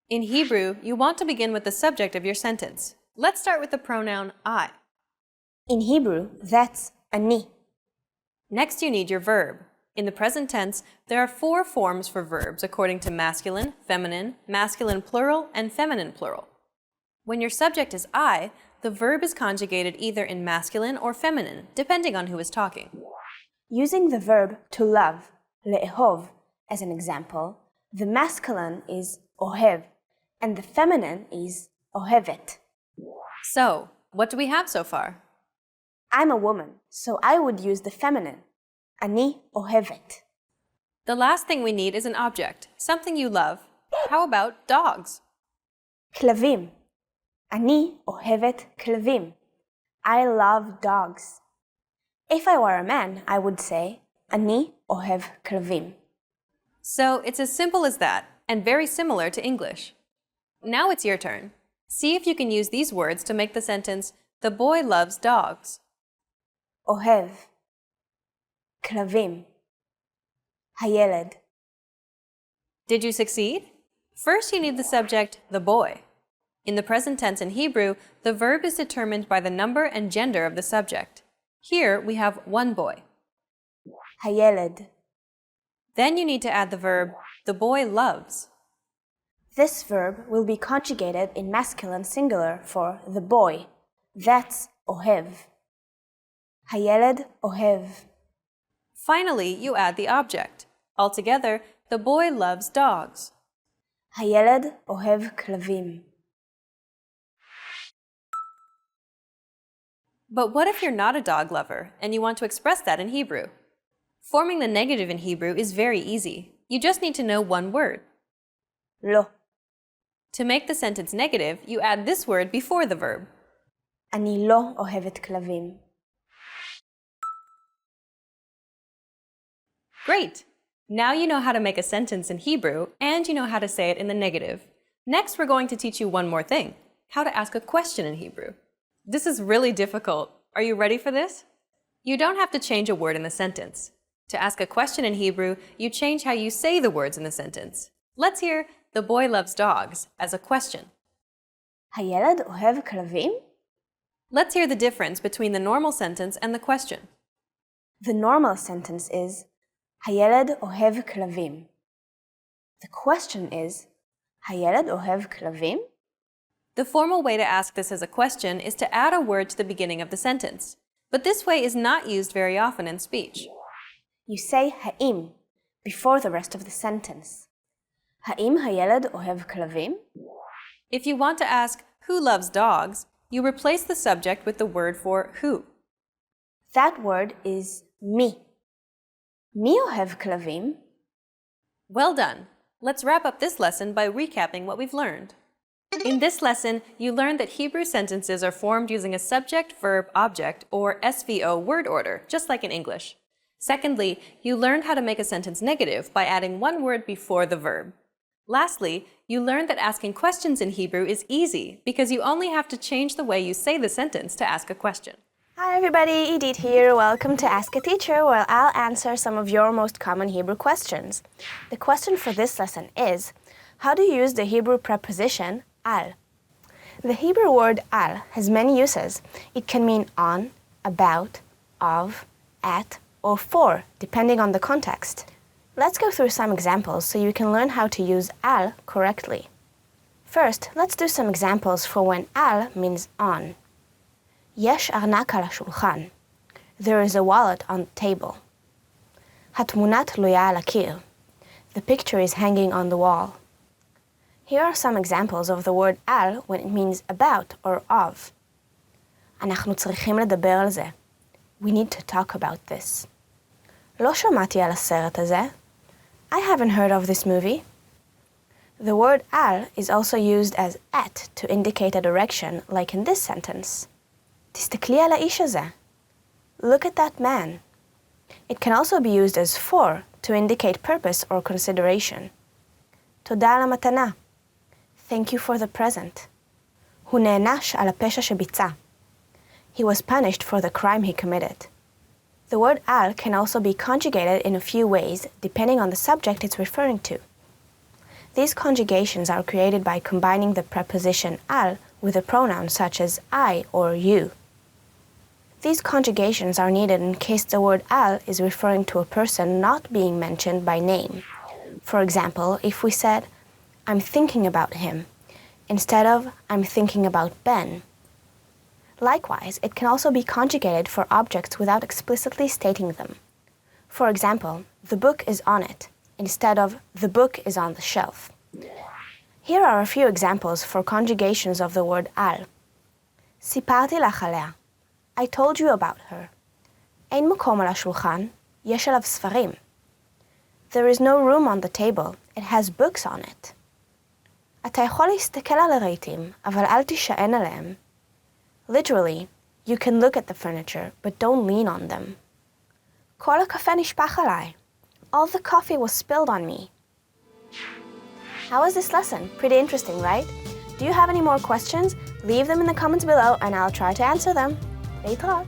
In Hebrew, you want to begin with the subject of your sentence. Let's start with the pronoun I. In Hebrew, that's ani. Next, you need your verb. In the present tense, there are 4 forms for verbs according to masculine plural, and feminine plural. When your subject is I, the verb is conjugated either in masculine or feminine, depending on who is talking. Using the verb to love, le'ehov, as an example, the masculine is ohev, and the feminine is ohevet. So, what do we have so far? I'm a woman, so I would use the feminine, ani ohevet. The last thing we need is an object, something you love. How about dogs? כלבים. אני אוהבת כלבים. I love dogs. If I were a man, I would say, אני אוהב כלבים. So it's as simple as that, and very similar to English. Now it's your turn. See if you can use these words to make the sentence, the boy loves dogs. אוהב. כלבים. הילד. Did you succeed? First, you need the subject, the boy. In the present tense in Hebrew, the verb is determined by the number and gender of the subject. Here, we have one boy. הילד. Then you need to add the verb, the boy loves. This verb will be conjugated in masculine singular for the boy. That's אוהב. הילד אוהב. Finally, you add the object. Altogether, the boy loves dogs. הילד אוהב כלבים. But what if you're not a dog lover and you want to express that in Hebrew? Forming the negative in Hebrew is very easy. You just need to know one word. לא. To make the sentence negative, you add this word before the verb. אני לא אוהבת כלבים. Great! Now you know how to make a sentence in Hebrew and you know how to say it in the negative. Next, we're going to teach you one more thing, how to ask a question in Hebrew. This is really difficult. Are you ready for this? You don't have to change a word in the sentence. To ask a question in Hebrew, you change how you say the words in the sentence. Let's hear the boy loves dogs as a question. הילד אוהב כלבים? Let's hear the difference between the normal sentence and the question. The normal sentence is הילד אוהב כלבים. The question is הילד אוהב כלבים? The formal way to ask this as a question is to add a word to the beginning of the sentence. But this way is not used very often in speech. You say האם before the rest of the sentence. האם הילד אוהב כלבים? If you want to ask who loves dogs, you replace the subject with the word for who. That word is מי. מי אוהב כלבים? Well done! Let's wrap up this lesson by recapping what we've learned. In this lesson, you learned that Hebrew sentences are formed using a subject, verb, object, or SVO word order, just like in English. Secondly, you learned how to make a sentence negative by adding one word before the verb. Lastly, you learned that asking questions in Hebrew is easy because you only have to change the way you say the sentence to ask a question. Hi everybody, Edith here. Welcome to Ask a Teacher, where I'll answer some of your most common Hebrew questions. The question for this lesson is, how do you use the Hebrew preposition al? The Hebrew word al has many uses. It can mean on, about, of, at, or for, depending on the context. Let's go through some examples so you can learn how to use al correctly. First, let's do some examples for when al means on. יש ארנק על השולחן. There is a wallet on the table. התמונה תלויה על הקיר. The picture is hanging on the wall. Here are some examples of the word al when it means about or of. אנחנו צריכים לדבר על זה. We need to talk about this. לא שמעתי על הסרט הזה. I haven't heard of this movie. The word al is also used as at to indicate a direction, like in this sentence. תסתכלי על האיש הזה. Look at that man. It can also be used as for to indicate purpose or consideration. תודה על המתנה. Thank you for the present. הוא נענש על הפשע שביצע. He was punished for the crime he committed. The word al can also be conjugated in a few ways depending on the subject it's referring to. These conjugations are created by combining the preposition al with a pronoun such as I or you. These conjugations are needed in case the word al is referring to a person not being mentioned by name. For example, if we said, I'm thinking about him, instead of, I'm thinking about Ben. Likewise, it can also be conjugated for objects without explicitly stating them. For example, the book is on it, instead of, the book is on the shelf. Here are a few examples for conjugations of the word al. סיפרתי לך עליה. I told you about her. אין מקום על השולחן, יש עליו ספרים. There is no room on the table, it has books on it. אתה יכול להסתכל על הרהיטים, אבל אל תישען עליהם. Literally, you can look at the furniture, but don't lean on them. כל הקפה נשפך עליי. All the coffee was spilled on me. How was this lesson? Pretty interesting, right? Do you have any more questions? Leave them in the comments below and I'll try to answer them. להתראות.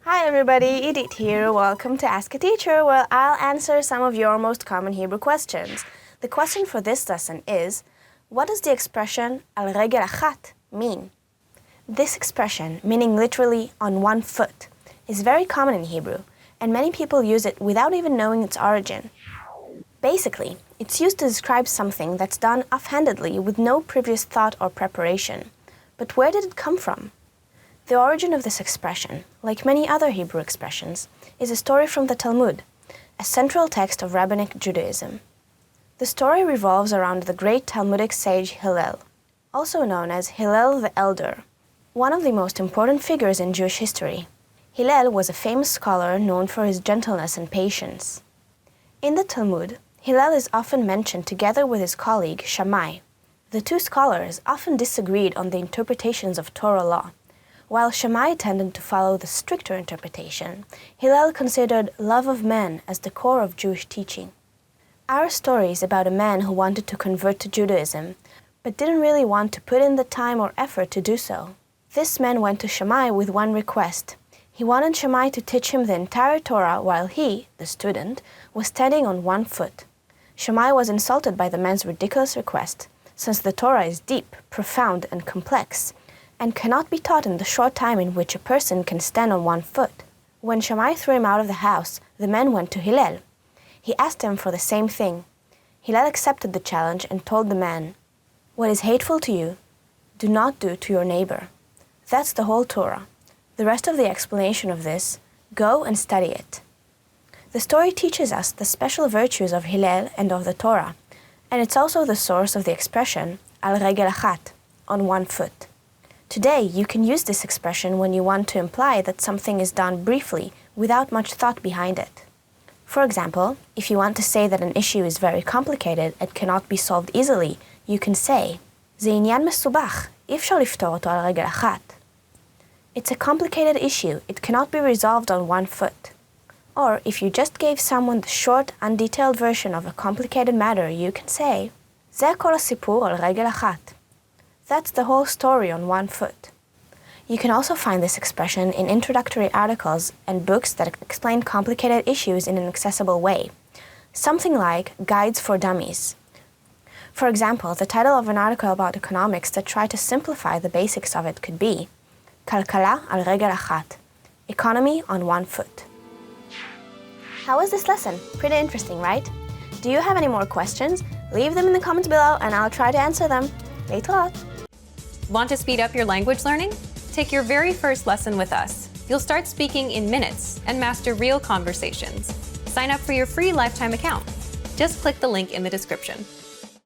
Hi everybody, Edith here. Welcome to Ask a Teacher, where I'll answer some of your most common Hebrew questions. The question for this lesson is, what does the expression על רגל אחת mean? This expression, meaning literally on one foot, is very common in Hebrew, and many people use it without even knowing its origin. Basically, it's used to describe something that's done offhandedly with no previous thought or preparation. But where did it come from? The origin of this expression, like many other Hebrew expressions, is a story from the Talmud, a central text of Rabbinic Judaism. The story revolves around the great Talmudic sage Hillel, also known as Hillel the Elder, one of the most important figures in Jewish history. Hillel was a famous scholar known for his gentleness and patience. In the Talmud, Hillel is often mentioned together with his colleague Shammai. The two scholars often disagreed on the interpretations of Torah law. While Shammai tended to follow the stricter interpretation, Hillel considered love of man as the core of Jewish teaching. Our story is about a man who wanted to convert to Judaism, but didn't really want to put in the time or effort to do so. This man went to Shammai with one request. He wanted Shammai to teach him the entire Torah while he, the student, was standing on one foot. Shammai was insulted by the man's ridiculous request, since the Torah is deep, profound, and complex, and cannot be taught in the short time in which a person can stand on one foot. When Shammai threw him out of the house, the man went to Hillel. He asked him for the same thing. Hillel accepted the challenge and told the man, "What is hateful to you, do not do to your neighbor." That's the whole Torah. The rest of the explanation of this, go and study it. The story teaches us the special virtues of Hillel and of the Torah, and it's also the source of the expression al regel achat, on one foot. Today, you can use this expression when you want to imply that something is done briefly, without much thought behind it. For example, if you want to say that an issue is very complicated and cannot be solved easily, you can say, זה עניין מסובך, אי אפשר לפתור אותו על רגל אחת. It's a complicated issue, it cannot be resolved on one foot. Or, if you just gave someone the short, undetailed version of a complicated matter, you can say, זה כל הסיפור על רגל אחת. That's the whole story on one foot. You can also find this expression in introductory articles and books that explain complicated issues in an accessible way. Something like Guides for Dummies. For example, the title of an article about economics that try to simplify the basics of it could be כלכלה על רגל אחת, economy on one foot. How was this lesson? Pretty interesting, right? Do you have any more questions? Leave them in the comments below and I'll try to answer them. להתראות. Want to speed up your language learning? Take your very first lesson with us. You'll start speaking in minutes and master real conversations. Sign up for your free lifetime account. Just click the link in the description.